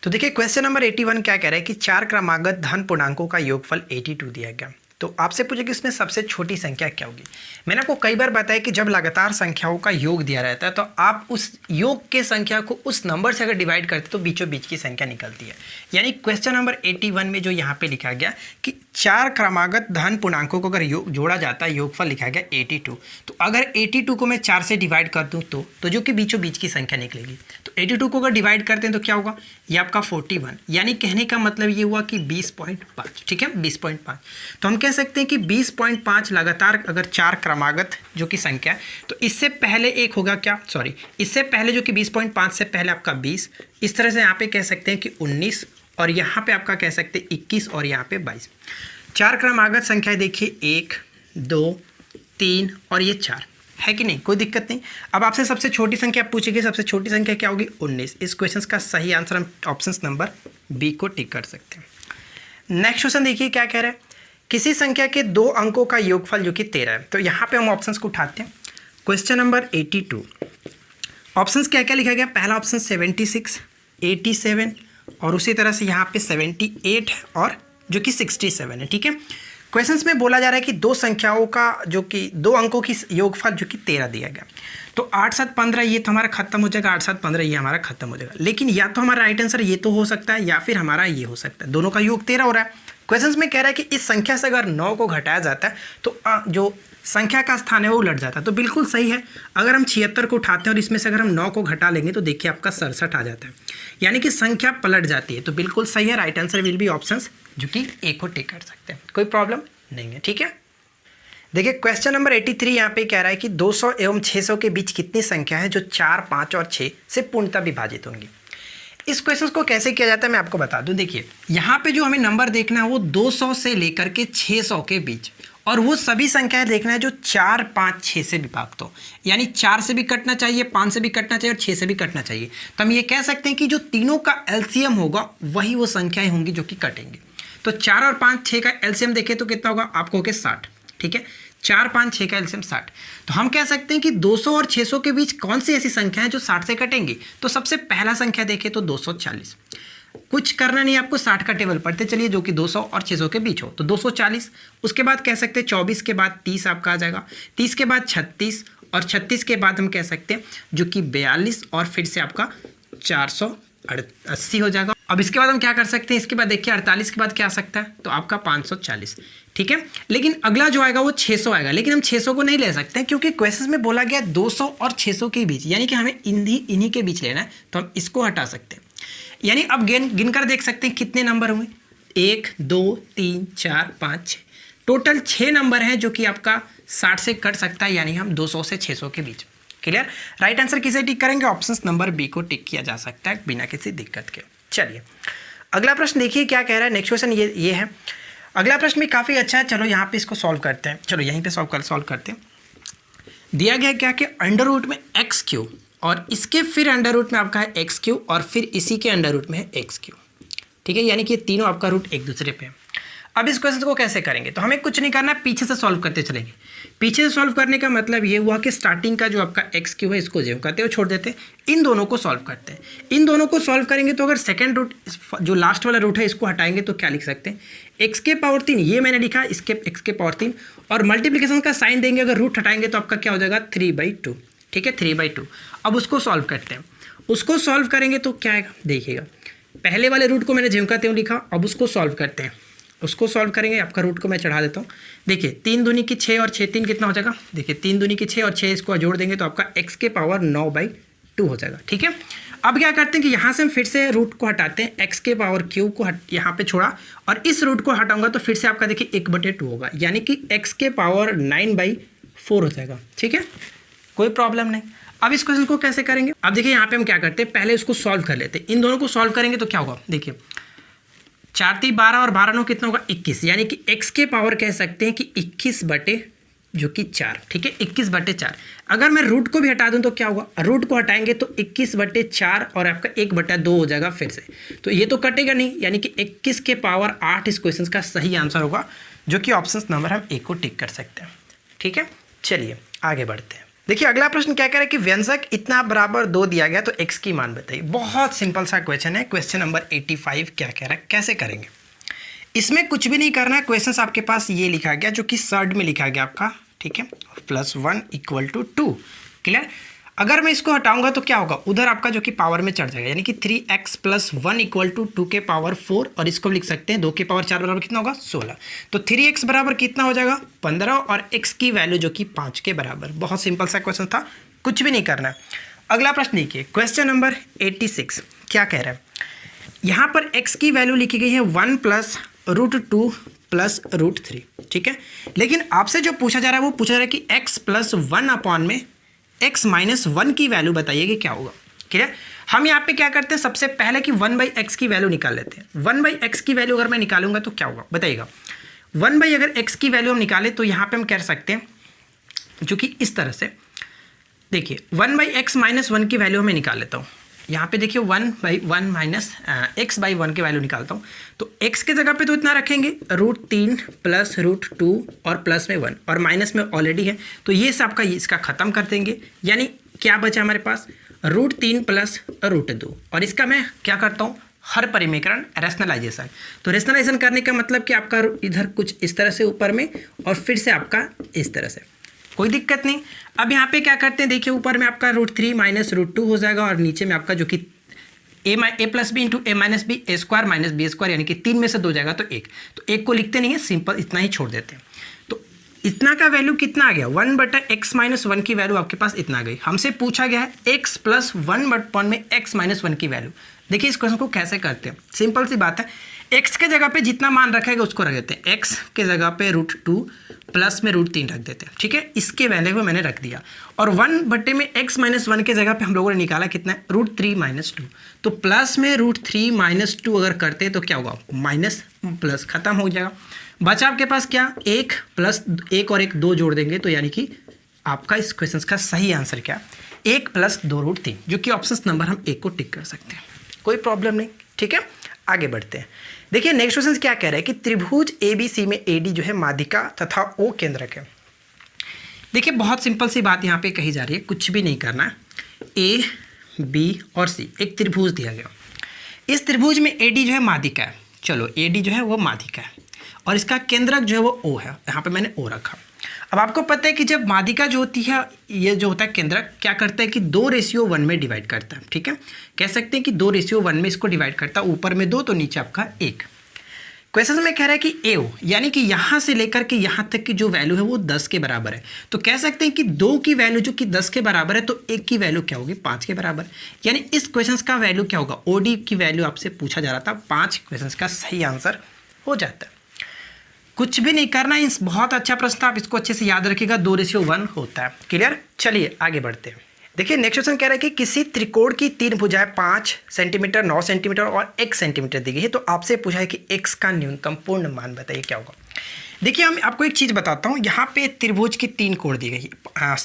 तो देखिए क्वेश्चन नंबर 81 क्या कह रहा है कि 4 क्रमागत धन पूर्णांकों का योगफल 82 दिया गया। तो आपसे पूछे कि इसमें सबसे छोटी संख्या क्या होगी। मैंने आपको कई बार बताया कि जब लगातार संख्याओं का योग दिया रहता है तो आप उस योग के संख्या को उस नंबर से अगर डिवाइड करते तो बीचों बीच की संख्या निकलती है। यानी क्वेश्चन नंबर 81 में जो यहाँ पे लिखा गया कि 4 क्रमागत धन पूर्णांकों को अगर जोड़ा जाता है, योगफल लिखा गया 82। तो अगर 82 को मैं 4 से डिवाइड कर दूँ तो जो कि बीचों बीच की संख्या निकलेगी। तो 82 को अगर डिवाइड करते हैं तो क्या होगा, ये आपका 41। यानी कहने का मतलब ये हुआ कि 20.5। ठीक है, 20.5। तो हम कह सकते हैं कि 20.5 लगातार अगर 4 क्रमागत जो कि संख्या है, तो इससे पहले एक होगा क्या, सॉरी इससे पहले जो कि 20.5 से पहले आपका 20, इस तरह से यहाँ पे कह सकते हैं कि 19, और यहाँ पे आपका कह सकते हैं 21, और यहाँ पे 22। 4 क्रमागत संख्या देखिए 1, 2, 3 और ये 4 है कि नहीं, कोई दिक्कत नहीं। अब आपसे सबसे छोटी संख्या पूछेगी, सबसे छोटी संख्या क्या होगी, 19। इस क्वेश्चन का सही आंसर हम ऑप्शन नंबर बी को टिक कर सकते हैं। नेक्स्ट क्वेश्चन देखिए क्या कह रहा है, किसी संख्या के 2 अंकों का योगफल जो कि 13 है। तो यहाँ पे हम ऑप्शंस को उठाते हैं। क्वेश्चन नंबर 82, ऑप्शंस क्या क्या लिखा गया, पहला ऑप्शन 76, 87 और उसी तरह से यहाँ पे 78 है और जो कि 67 है। ठीक है, क्वेश्चंस में बोला जा रहा है कि 2 संख्याओं का जो कि 2 अंकों की योगफल जो कि 13 दिया गया। तो 8 7 15 ये तो हमारा खत्म हो जाएगा, 8 7 15 ये हमारा खत्म हो जाएगा। लेकिन या तो हमारा राइट आंसर ये तो हो सकता है या फिर हमारा ये हो सकता है, दोनों का योग 13 हो रहा है। क्वेश्चंस में कह रहा है कि इस संख्या से अगर 9 को घटाया जाता है तो जो संख्या का स्थान है वो उलट जाता है। तो बिल्कुल सही है, अगर हम 76 को उठाते हैं और इसमें से अगर हम 9 को घटा लेंगे तो देखिए आपका 67 आ जाता है, यानी कि संख्या पलट जाती है। तो बिल्कुल सही है, right answer will be option जो कि ए को टिक कर सकते हैं, कोई प्रॉब्लम नहीं है। ठीक है, देखिए क्वेश्चन नंबर 83 यहाँ पे कह रहा है कि 200 एवं 600 के बीच कितनी संख्या है जो 4, 5 और 6 से पूर्णतः विभाजित होंगी। इस क्वेश्चन को कैसे किया जाता है मैं आपको बता दूं। देखिए यहाँ पे जो हमें नंबर देखना है वो 200 से लेकर के 600 के बीच, और वो सभी संख्याएं देखना है जो 4, 5, 6 से विभाजित हो। यानी 4 से भी कटना चाहिए, 5 से भी कटना चाहिए और 6 से भी कटना चाहिए। तो हम ये कह सकते हैं कि जो तीनों का एलसीएम होगा वही वो संख्याएं होंगी जो कि कटेंगी। तो 4 और 5, 6 का एलसीएम देखें तो कितना होगा, आपको होगा 60। ठीक है, 4, 5, 6 का एलसीएम 60। तो हम कह सकते हैं कि 200 और 600 के बीच कौन सी ऐसी संख्या है जो 60 से कटेंगी। तो सबसे पहला संख्या देखें तो 240। कुछ करना नहीं, आपको 60 का टेबल पढ़ते चलिए जो कि 200 और 600 के बीच हो। तो 240, उसके बाद कह सकते हैं 24 के बाद 30 आपका आ जाएगा, 30 के बाद 36 और 36 के बाद हम कह सकते हैं जो कि 42 और फिर से आपका 480 हो जाएगा। अब इसके बाद हम क्या कर सकते हैं, इसके बाद देखिए 48 के बाद क्या आ सकता है, तो आपका 540। ठीक है, लेकिन अगला जो आएगा वो 600 आएगा, लेकिन हम 600 को नहीं ले सकते हैं क्योंकि क्वेश्चन में बोला गया 200 और 600 के बीच, यानी कि हमें इन्हीं के बीच लेना है। तो हम इसको हटा सकते हैं। यानी अब गिनकर देख सकते हैं कितने नंबर हुए, 1, 2, 3, 4, 5, 6, टोटल 6 नंबर हैं जो कि आपका 60 से कट सकता है, यानी हम 200 से 600 के बीच। क्लियर, राइट आंसर किसे टिक करेंगे, ऑप्शन नंबर बी को टिक किया जा सकता है बिना किसी दिक्कत के। चलिए अगला प्रश्न देखिए क्या कह रहा है। नेक्स्ट क्वेश्चन ये है। अगला प्रश्न भी काफ़ी अच्छा है, चलो यहाँ पे इसको सॉल्व करते हैं। चलो यहीं पे सॉल्व करते हैं। दिया गया क्या कि अंडर रूट में एक्स क्यू और इसके फिर अंडर रूट में आपका है एक्स क्यू और फिर इसी के अंडर रूट में है एक्स क्यू। ठीक है, यानी कि तीनों आपका रूट एक दूसरे पे है। अब इस क्वेश्चन को कैसे करेंगे, तो हमें कुछ नहीं करना है, पीछे से सॉल्व करते चलेंगे। पीछे से सॉल्व करने का मतलब ये हुआ कि स्टार्टिंग का जो आपका एक्स क्यू है इसको जेव करते हुए छोड़ देते हैं, इन दोनों को सॉल्व करते हैं। इन दोनों को सॉल्व करेंगे तो अगर सेकंड रूट जो लास्ट वाला रूट है इसको हटाएंगे तो क्या लिख सकते हैं, एक्स के पावर 3, ये मैंने लिखा इसके एक्स के पावर 3, और मल्टीप्लिकेशन का साइन देंगे, अगर रूट हटाएंगे तो आपका क्या हो जाएगा 3/2। ठीक है, 3/2। अब उसको सॉल्व करते हैं। उसको सॉल्व करेंगे तो क्या आएगा, देखिएगा पहले वाले रूट को मैंने झिमकाते हुए लिखा, अब उसको सॉल्व करते हैं। उसको सॉल्व करेंगे, आपका रूट को मैं चढ़ा देता हूँ। देखिए 3 दूनी की 6 और 6 3 कितना हो जाएगा, देखिए 3 दूनी की 6 और 6 इसको जोड़ देंगे तो आपका x के पावर 9/2 हो जाएगा। ठीक है, अब क्या करते हैं कि यहाँ से हम फिर से रूट को हटाते हैं, x के पावर क्यू को यहाँ पे छोड़ा और इस रूट को हटाऊंगा तो फिर से आपका देखिए 1/2 होगा, यानी कि x के पावर 9/4 हो जाएगा। ठीक है, कोई प्रॉब्लम नहीं। अब इस क्वेश्चन को कैसे करेंगे, अब देखिए यहाँ पे हम क्या करते हैं, पहले इसको सॉल्व कर लेते हैं। इन दोनों को सॉल्व करेंगे तो क्या होगा, देखिए 4 3 12 और 12 9 कितना होगा 21, यानी कि x के पावर कह सकते हैं कि 21/4। ठीक है, 21/4। अगर मैं रूट को भी हटा दूं तो क्या होगा, रूट को हटाएंगे तो 21/4 और आपका 1/2 हो जाएगा फिर से, तो ये तो कटेगा नहीं, यानी कि 21 के पावर 8 इस क्वेश्चन का सही आंसर होगा, जो कि ऑप्शन नंबर हम ए को टिक कर सकते हैं। ठीक है, चलिए आगे बढ़ते हैं। देखिए अगला प्रश्न क्या कह रहा है कि व्यंजक इतना बराबर 2 दिया गया तो x की मान बताइए। बहुत सिंपल सा क्वेश्चन है। क्वेश्चन नंबर 85 क्या कह रहा है, कैसे करेंगे। इसमें कुछ भी नहीं करना है, क्वेश्चन आपके पास ये लिखा गया जो कि सर्ड में लिखा गया आपका, ठीक है, +1 = 2। क्लियर। अगर मैं इसको हटाऊंगा तो क्या होगा, उधर आपका जो कि पावर में चढ़ जाएगा, यानी कि 3x + 1 = 2 के पावर 4, और इसको लिख सकते हैं 2 के पावर 4 बराबर कितना होगा 16। तो 3x बराबर कितना हो जाएगा 15, और x की वैल्यू जो कि 5 के बराबर। बहुत सिंपल सा क्वेश्चन था, कुछ भी नहीं करना है। अगला प्रश्न देखिए, क्वेश्चन नंबर 86 क्या कह रहा है। यहाँ पर x की वैल्यू लिखी गई है 1 + √2 + √3, ठीक है। लेकिन आपसे जो पूछा जा रहा है वो पूछा जा रहा है कि x + 1 में x - 1 की वैल्यू बताइए कि क्या होगा। क्लियर। हम यहाँ पे क्या करते हैं, सबसे पहले कि 1/x की वैल्यू निकाल लेते हैं। 1/x की वैल्यू अगर मैं निकालूंगा तो क्या होगा बताइएगा। 1 अगर x की वैल्यू हम निकालें तो यहाँ पे हम कह सकते हैं जो कि इस तरह से, देखिए 1/x - 1 की वैल्यू मैं निकाल लेता हूँ। यहाँ पे देखिए 1/1 - x/1 की वैल्यू निकालता हूँ, तो x के जगह पे तो इतना रखेंगे √3 + √2 और प्लस में 1, और माइनस में ऑलरेडी है तो ये सब आपका इसका ख़त्म कर देंगे। यानी क्या बचा हमारे पास √3 + √2, और इसका मैं क्या करता हूँ हर परिमीकरण रैशनलाइजेशन। तो रैशनलाइजेशन करने का मतलब कि आपका इधर कुछ इस तरह से ऊपर में, और फिर से आपका इस तरह से, कोई दिक्कत नहीं। अब यहाँ पे क्या करते हैं, देखिए ऊपर में आपका √3 - √2 हो जाएगा, और नीचे में आपका जो कि a + b × a - b a² - b², यानी कि 3 में से 2 जाएगा तो 1। तो 1 को लिखते नहीं है, सिंपल इतना ही छोड़ देते हैं। तो इतना का वैल्यू कितना आ गया, 1/x - 1 की वैल्यू आपके पास इतना आ गई। हमसे पूछा गया है x + 1/1 में x - 1 की वैल्यू। देखिए इस क्वेश्चन को कैसे करते हैं, सिंपल सी बात है, x के जगह पे जितना मान रखेगा उसको रख देते हैं। x के जगह पे √2 प्लस में √3 रख देते हैं, ठीक है। इसके वैल्यू को मैंने रख दिया, और 1/में x - 1 के जगह पे हम लोगों ने निकाला कितना है √3 - 2। तो प्लस में √3 - 2 अगर करते तो क्या होगा, माइनस प्लस खत्म हो जाएगा। बचा आपके पास क्या, 1 + 1 और 1 2 जोड़ देंगे, तो यानी कि आपका इस क्वेश्चन का सही आंसर क्या, 1 + 2 √3, जो कि ऑप्शन नंबर हम 1 को टिक कर सकते हैं, कोई प्रॉब्लम नहीं, ठीक है। आगे बढ़ते हैं। देखिए नेक्स्ट क्वेश्चन क्या कह रहा है कि त्रिभुज ABC में AD जो है माध्यिका तथा O केंद्रक है। देखिए बहुत सिंपल सी बात यहाँ पे कही जा रही है, कुछ भी नहीं करना है। A, B और C एक त्रिभुज दिया गया, इस त्रिभुज में AD जो है माध्यिका है। चलो AD जो है वो माध्यिका है, और इसका केंद्रक जो है वो O है, यहाँ पे मैंने O रखा। अब आपको पता है कि जब माध्यिका जो होती है, ये जो होता है केंद्रक क्या करता है कि 2:1 में डिवाइड करता है, ठीक है। कह सकते हैं कि 2:1 में इसको डिवाइड करता है, ऊपर में 2 तो नीचे आपका 1। क्वेश्चन में कह रहा है कि AO यानी कि यहाँ से लेकर के यहाँ तक की जो वैल्यू है वो 10 के बराबर है। तो कह सकते हैं कि 2 की वैल्यू जो कि 10 के बराबर है, तो 1 की वैल्यू क्या होगी 5 के बराबर। यानी इस क्वेश्चन का वैल्यू क्या होगा, OD की वैल्यू आपसे पूछा जा रहा था, 5 क्वेश्चन का सही आंसर हो जाता है। कुछ भी नहीं करना, इस बहुत अच्छा प्रश्न था, आप इसको अच्छे से याद रखिएगा, 2:1 होता है। क्लियर। चलिए आगे बढ़ते हैं। देखिए नेक्स्ट क्वेश्चन कह रहा है कि किसी त्रिकोण की 3 भुजाएं 5 सेंटीमीटर, 9 सेंटीमीटर और 1 सेंटीमीटर दी गई है। तो आपसे पूछा है कि x का न्यूनतम पूर्ण मान बताइए क्या होगा। देखिए हम आपको एक चीज़ बताता हूँ, यहाँ पे त्रिभुज की 3 कोण दी गई है,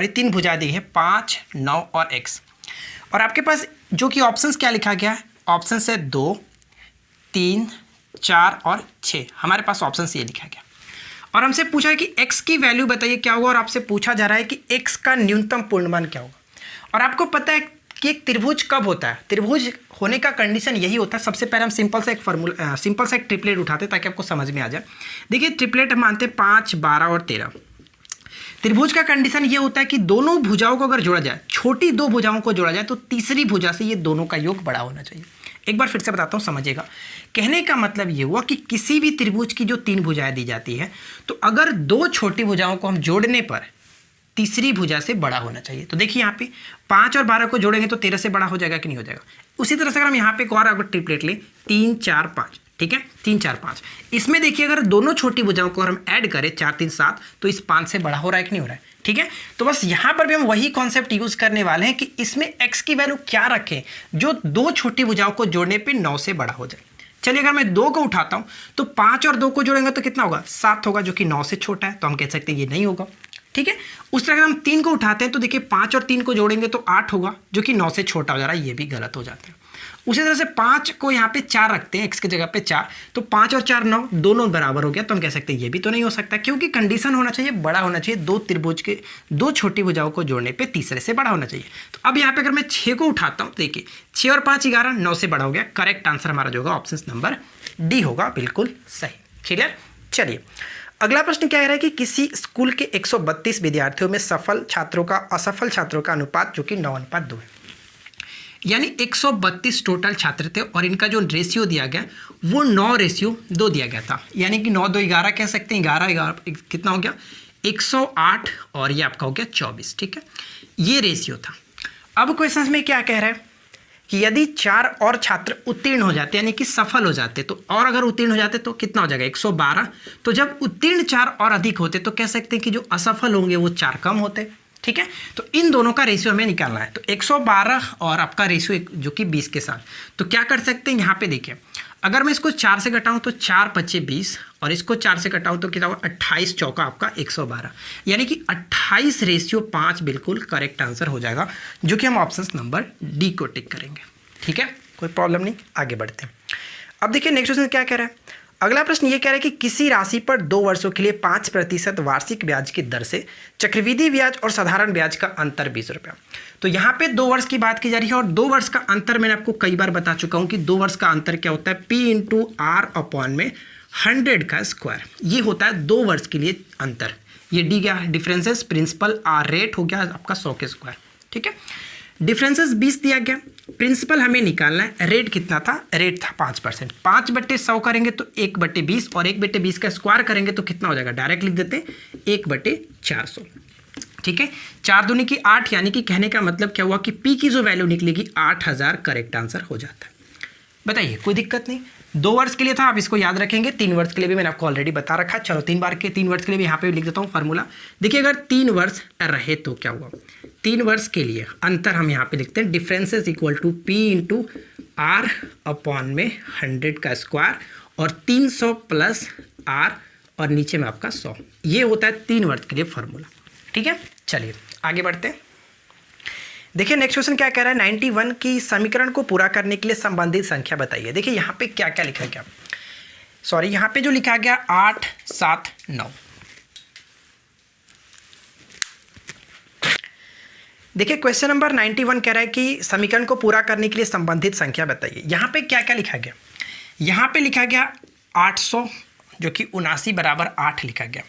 3 भुजाएं दी गई है, 5, 9 और x। और आपके पास जो कि ऑप्शंस क्या लिखा गया है, ऑप्शन है 2, 3, 4 और 6। हमारे पास ऑप्शन ये लिखा गया, और हमसे पूछा है कि x की वैल्यू बताइए क्या होगा, और आपसे पूछा जा रहा है कि x का न्यूनतम पूर्ण मान क्या होगा। और आपको पता है कि एक त्रिभुज कब होता है, त्रिभुज होने का कंडीशन यही होता है। सबसे पहले हम सिंपल सा एक ट्रिपलेट उठाते हैं ताकि आपको समझ में आ जाए। देखिए ट्रिपलेट हम मानते हैं 5, 12 और 13। त्रिभुज का कंडीशन ये होता है कि दोनों भुजाओं को अगर जोड़ा जाए, छोटी 2 भुजाओं को जोड़ा जाए, तो तीसरी भुजा से ये दोनों का योग बड़ा होना चाहिए। एक बार फिर से बताता हूँ, समझिएगा। कहने का मतलब ये हुआ कि किसी भी त्रिभुज की जो 3 भुजाएं दी जाती है, तो अगर 2 छोटी भुजाओं को हम जोड़ने पर तीसरी भुजा से बड़ा होना चाहिए। तो देखिए यहाँ पे 5 और 12 को जोड़ेंगे तो 13 से बड़ा हो जाएगा कि नहीं हो जाएगा। उसी तरह से अगर हम यहाँ पे एक और अगर ट्रिपलेट लें, 3, 4, 5, ठीक है, 3, 4, 5, इसमें देखिए अगर दोनों छोटी भुजाओं को हम ऐड करें 4, 3, 7, तो इस 5 से बड़ा हो रहा है कि नहीं हो रहा है, ठीक है। तो बस यहाँ पर भी हम वही कॉन्सेप्ट यूज करने वाले हैं कि इसमें x की वैल्यू क्या रखें जो 2 छोटी भुजाओं को जोड़ने पर 9 से बड़ा हो जाए। चलिए अगर मैं 2 को उठाता हूँ तो 5 और 2 को जोड़ेंगे तो कितना होगा, 7 होगा, जो कि 9 से छोटा है, तो हम कह सकते हैं ये नहीं होगा, ठीक है। उस तरह अगर हम 3 को उठाते हैं तो देखिए 5 और 3 को जोड़ेंगे तो 8 होगा, जो कि 9 से छोटा हो जा रहा है, ये भी गलत हो जाता है। उसी तरह से 5 को यहाँ पे 4 रखते हैं, x की जगह पे 4, तो 5 और 4 9, दोनों बराबर हो गया। तो हम कह सकते हैं ये भी तो नहीं हो सकता, क्योंकि कंडीशन होना चाहिए बड़ा होना चाहिए, दो त्रिभुज के दो छोटी भुजाओं को जोड़ने पे तीसरे से बड़ा होना चाहिए। तो अब यहाँ पे अगर मैं 6 को उठाता हूँ, देखिए 6 और 5 11, 9 से बड़ा हो गया। करेक्ट आंसर हमारा जो होगा ऑप्शन नंबर डी होगा, बिल्कुल सही। क्लियर। चलिए अगला प्रश्न क्या कह रहा है कि किसी स्कूल के 132 विद्यार्थियों में सफल छात्रों का असफल छात्रों का अनुपात जो कि 9:2 है, यानी 132 टोटल छात्र थे और इनका जो रेशियो दिया गया वो 9:2 दिया गया था, यानी कि 9 2 11 कह सकते हैं, 11 कितना हो गया 108 और ये आपका हो गया 24। ठीक है, ये रेशियो था। अब क्वेश्चन में क्या कह रहा है कि यदि 4 और छात्र उत्तीर्ण हो जाते यानी कि सफल हो जाते, तो और अगर उत्तीर्ण हो जाते तो कितना हो जाएगा 112। तो जब उत्तीर्ण 4 और अधिक होते तो कह सकते हैं कि जो असफल होंगे वो 4 कम होते। ठीक है, तो इन दोनों का रेशियो हमें निकालना है। तो 112 और आपका रेशियो जो कि 20 के साथ, तो क्या कर सकते हैं यहाँ पे देखिए, अगर मैं इसको 4 से घटाऊँ तो 4 5 20 और इसको 4 से घटाऊँ तो कितना होगा 28 चौका आपका 112, यानी कि 28:5 बिल्कुल करेक्ट आंसर हो जाएगा, जो कि हम ऑप्शन नंबर डी को टिक करेंगे। ठीक है, कोई प्रॉब्लम नहीं, आगे बढ़ते हैं। अब देखिए नेक्स्ट क्वेश्चन क्या कह रहा है। अगला प्रश्न ये कह रहा है कि किसी राशि पर 2 वर्षों के लिए 5% वार्षिक ब्याज की दर से चक्रवृद्धि ब्याज और साधारण ब्याज का अंतर 20 रुपया। तो यहाँ पे 2 वर्ष की बात की जा रही है और 2 वर्ष का अंतर मैंने आपको कई बार बता चुका हूँ कि 2 वर्ष का अंतर क्या होता है, P/R/100 का स्क्वायर, ये होता है 2 वर्ष के लिए अंतर। ये डी क्या डिफरेंसेस प्रिंसिपल, आर रेट हो गया आपका 100 के स्क्वायर। ठीक है, डिफरेंसेस 20 दिया गया, प्रिंसिपल हमें निकालना है, रेट कितना था, रेट था 5%। 5/100 करेंगे तो 1/20 और 1/20 का स्क्वायर करेंगे तो कितना हो जाएगा, डायरेक्ट लिख देते 1/400। ठीक है, 4 दूनी की 8, यानी कि कहने का मतलब क्या हुआ कि पी की जो वैल्यू निकलेगी 8000 करेक्ट आंसर हो जाता है। बताइए कोई दिक्कत नहीं। 2 वर्ष के लिए था, आप इसको याद रखेंगे। 3 वर्ष के लिए भी मैंने आपको ऑलरेडी बता रखा। चलो 3 वर्ष के लिए भी यहाँ पे लिख देता हूँ फार्मूला। देखिए अगर 3 वर्ष रहे तो क्या हुआ, 3 वर्ष के लिए अंतर हम यहाँ पे लिखते हैं, डिफरेंसेस इक्वल टू P/R/100 का स्क्वायर और 300 प्लस R और नीचे में आपका 100, ये होता है 3 वर्ष के लिए फार्मूला। ठीक है, चलिए आगे बढ़ते हैं। देखिए नेक्स्ट क्वेश्चन क्या कह रहा है, 91 की समीकरण को पूरा करने के लिए संबंधित संख्या बताइए। देखिए यहाँ पे क्या क्या लिखा गया, सॉरी यहाँ पे जो लिखा गया 8 7 9। देखिए क्वेश्चन नंबर 91 कह रहा है कि समीकरण को पूरा करने के लिए संबंधित संख्या बताइए। यहाँ पे क्या क्या लिखा गया, यहाँ पे लिखा गया 800 जो कि 79/8 लिखा गया।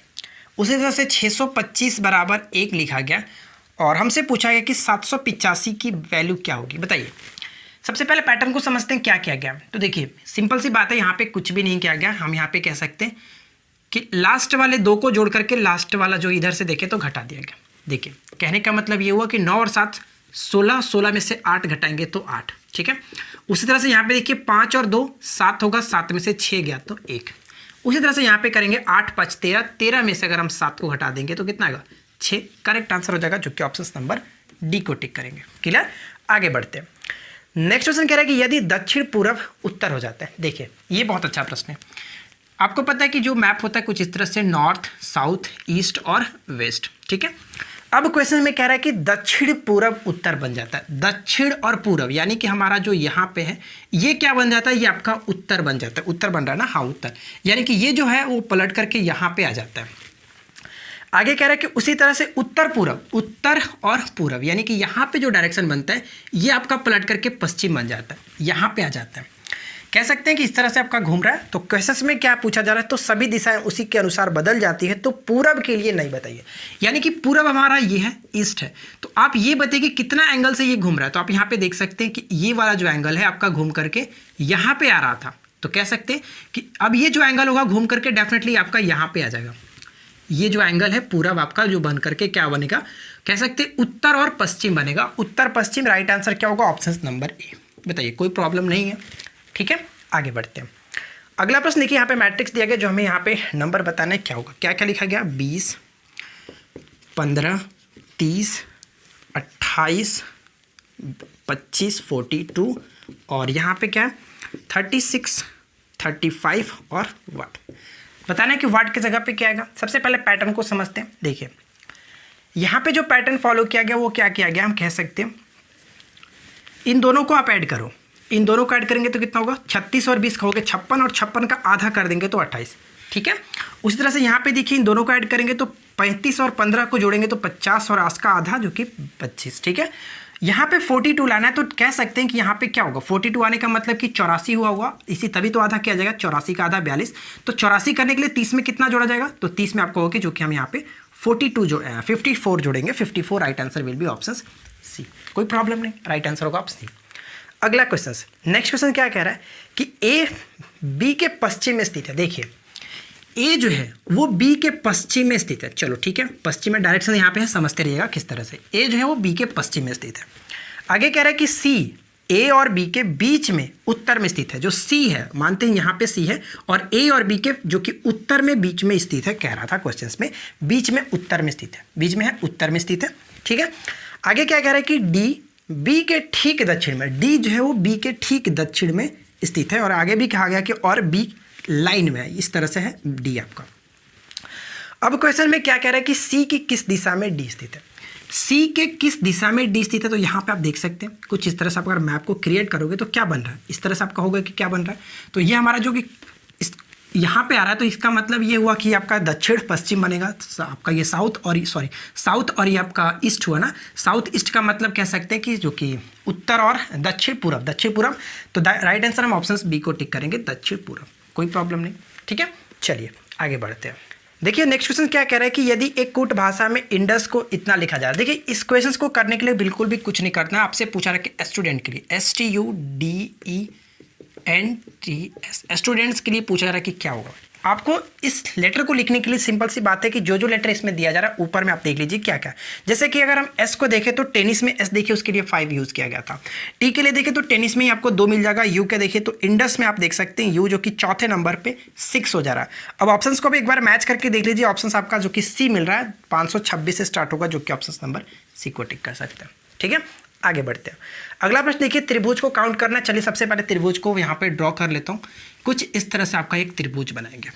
उसी तरह से 625 बराबर 1 लिखा गया और हमसे पूछा गया कि 785 की वैल्यू क्या होगी। बताइए, सबसे पहले पैटर्न को समझते हैं क्या किया गया। तो देखिए सिंपल सी बात है, यहाँ पे कुछ भी नहीं किया गया। हम यहाँ पे कह सकते हैं कि लास्ट वाले 2 को जोड़ करके लास्ट वाला जो इधर से देखे तो घटा दिया गया। देखिए कहने का मतलब ये हुआ कि 9 और 7 16, 16 में से 8 घटाएंगे तो 8। ठीक है, उसी तरह से यहाँ पे देखिए 5 और 2 7 होगा, 7 में से 6 गया तो 1। उसी तरह से यहाँ पे करेंगे 8 5 13, 13 में से अगर हम 7 को घटा देंगे तो कितना आएगा 6। करेक्ट आंसर हो जाएगा, जो कि ऑप्शन नंबर डी को टिक करेंगे। क्लियर, आगे बढ़ते हैं। नेक्स्ट क्वेश्चन कह रहा है कि यदि दक्षिण पूर्व उत्तर हो जाता है। देखिए ये बहुत अच्छा प्रश्न है। आपको पता है कि जो मैप होता है कुछ इस तरह से नॉर्थ साउथ ईस्ट और वेस्ट। ठीक है, अब क्वेश्चन में कह रहा है कि दक्षिण पूर्व उत्तर बन जाता है। दक्षिण और पूर्व यानी कि हमारा जो यहाँ पे है ये क्या बन जाता है, ये आपका उत्तर बन जाता है। उत्तर बन रहा है ना, हाँ उत्तर, यानी कि ये जो है वो पलट करके यहाँ पे आ जाता है। आगे कह रहा है कि उसी तरह से उत्तर पूर्व, उत्तर और पूर्व यानी कि यहाँ पे जो डायरेक्शन बनता है ये आपका पलट करके पश्चिम बन जाता है, यहाँ पे आ जाता है। कह सकते हैं कि इस तरह से आपका घूम रहा है। तो क्वेश्चन में क्या पूछा जा रहा है, तो सभी दिशाएं उसी के अनुसार बदल जाती है, तो पूरब के लिए नहीं बताइए। यानी कि पूरब हमारा ये है, ईस्ट है, तो आप ये बताइए कि कितना एंगल से ये घूम रहा है। तो आप यहाँ पे देख सकते हैं कि ये वाला जो एंगल है आपका घूम करके यहाँ पे आ रहा था, तो कह सकते हैं कि अब ये जो एंगल होगा घूम करके डेफिनेटली आपका यहाँ पे आ जाएगा। ये जो एंगल है पूरब आपका जो बन करके क्या बनेगा, कह सकते हैं उत्तर और पश्चिम बनेगा। उत्तर पश्चिम, राइट आंसर क्या होगा, ऑप्शन नंबर ए। बताइए कोई प्रॉब्लम नहीं है। ठीक है, आगे बढ़ते हैं। अगला प्रश्न देखिए, यहाँ पे मैट्रिक्स दिया गया, जो हमें यहाँ पे नंबर बताना है क्या होगा। क्या क्या लिखा गया, 20 15 30 28 25 42 और यहाँ पे क्या है 36 35 और वाट। बताना है कि वाट की जगह पे क्या आएगा। सबसे पहले पैटर्न को समझते हैं। देखिए यहाँ पे जो पैटर्न फॉलो किया गया वो क्या किया गया, हम कह सकते हैं इन दोनों को आप ऐड करो। इन दोनों को ऐड करेंगे तो कितना होगा 36 और 20 का हो गया 56 और 56 का आधा कर देंगे तो 28। ठीक है, उसी तरह से यहाँ पे देखिए इन दोनों को ऐड करेंगे तो 35 और 15 को जोड़ेंगे तो 50 और 8 का आधा जो कि 25। ठीक है, यहाँ पे 42 लाना है तो कह सकते हैं कि यहाँ पे क्या होगा 42 आने का मतलब कि 84 हुआ होगा, इसी तभी तो आधा किया जाएगा, 84 का आधा 42। तो 84 करने के लिए 30 में कितना जोड़ा जाएगा, तो 30 में आपको होगा जो कि हम यहाँ पे 54 जोड़ेंगे, 54 right answer will be option C. कोई प्रॉब्लम नहीं, राइट आंसर होगा ऑप्शन सी। अगला क्वेश्चन, नेक्स्ट क्वेश्चन क्या कह रहा है कि ए बी के पश्चिम में स्थित है। देखिए ए जो है वो बी के पश्चिम में स्थित है। चलो ठीक है, पश्चिम में डायरेक्शन यहाँ पे है, समझते रहिएगा किस तरह से। ए जो है वो बी के पश्चिम में स्थित है। आगे कह रहा है कि सी ए और बी के बीच में उत्तर में स्थित है। जो सी है मानते हैं यहाँ पे सी है और ए और बी के जो कि उत्तर में बीच में स्थित है, कह रहा था क्वेश्चन में बीच में उत्तर में स्थित है, बीच में है उत्तर में स्थित है। ठीक है, आगे क्या कह रहा है कि डी बी के ठीक दक्षिण में, डी जो है वो बी के ठीक दक्षिण में स्थित है। और आगे भी कहा गया कि और बी लाइन में है, इस तरह से है डी आपका। अब क्वेश्चन में क्या कह रहा है कि सी की किस दिशा में डी स्थित है। सी के किस दिशा में डी स्थित है, तो यहाँ पे आप देख सकते हैं कुछ इस तरह से आप अगर मैप को क्रिएट करोगे तो क्या बन रहा है, इस तरह से आप कहोगे कि क्या बन रहा है। तो ये हमारा जो कि यहाँ पे आ रहा है तो इसका मतलब ये हुआ कि आपका दक्षिण पश्चिम बनेगा, तो आपका ये साउथ और ये आपका ईस्ट हुआ ना। साउथ ईस्ट का मतलब कह सकते हैं कि जो कि उत्तर और दक्षिण पूरब। तो राइट आंसर हम ऑप्शन बी को टिक करेंगे, दक्षिण पूरब। कोई प्रॉब्लम नहीं। ठीक है, चलिए आगे बढ़ते हैं। देखिए नेक्स्ट क्वेश्चन क्या कह रहा है कि यदि एक कूट भाषा में इंडस को इतना लिखा जा रहा है। देखिए इस क्वेश्चन को करने के लिए बिल्कुल भी कुछ नहीं करना है, आपसे पूछा रहा है कि स्टूडेंट के लिए STUDENTS स्टूडेंट्स के लिए पूछा जा रहा है कि क्या होगा। आपको इस लेटर को लिखने के लिए सिंपल सी बात है कि जो लेटर इसमें दिया जा रहा है ऊपर में आप देख लीजिए क्या क्या है। जैसे कि अगर हम एस को देखें तो टेनिस में एस देखिए उसके लिए 5 यूज़ किया गया था। टी के लिए देखें तो टेनिस में ही आपको 2 मिल जाएगा। यू के देखिए तो इंडस में आप देख सकते हैं यू जो कि चौथे नंबर पे 6 हो जा रहा है। अब ऑप्शंस को भी एक बार मैच करके देख लीजिए। ऑप्शन आपका जो कि सी मिल रहा है 526 से स्टार्ट होगा, जो कि ऑप्शन नंबर सी को टिक कर सकते हैं। ठीक है, आगे बढ़ते हैं। अगला प्रश्न देखिए, त्रिभुज को काउंट करना। चलिए सबसे पहले त्रिभुज को यहाँ पे ड्रॉ कर लेता हूँ। कुछ इस तरह से आपका एक त्रिभुज बनाएंगे।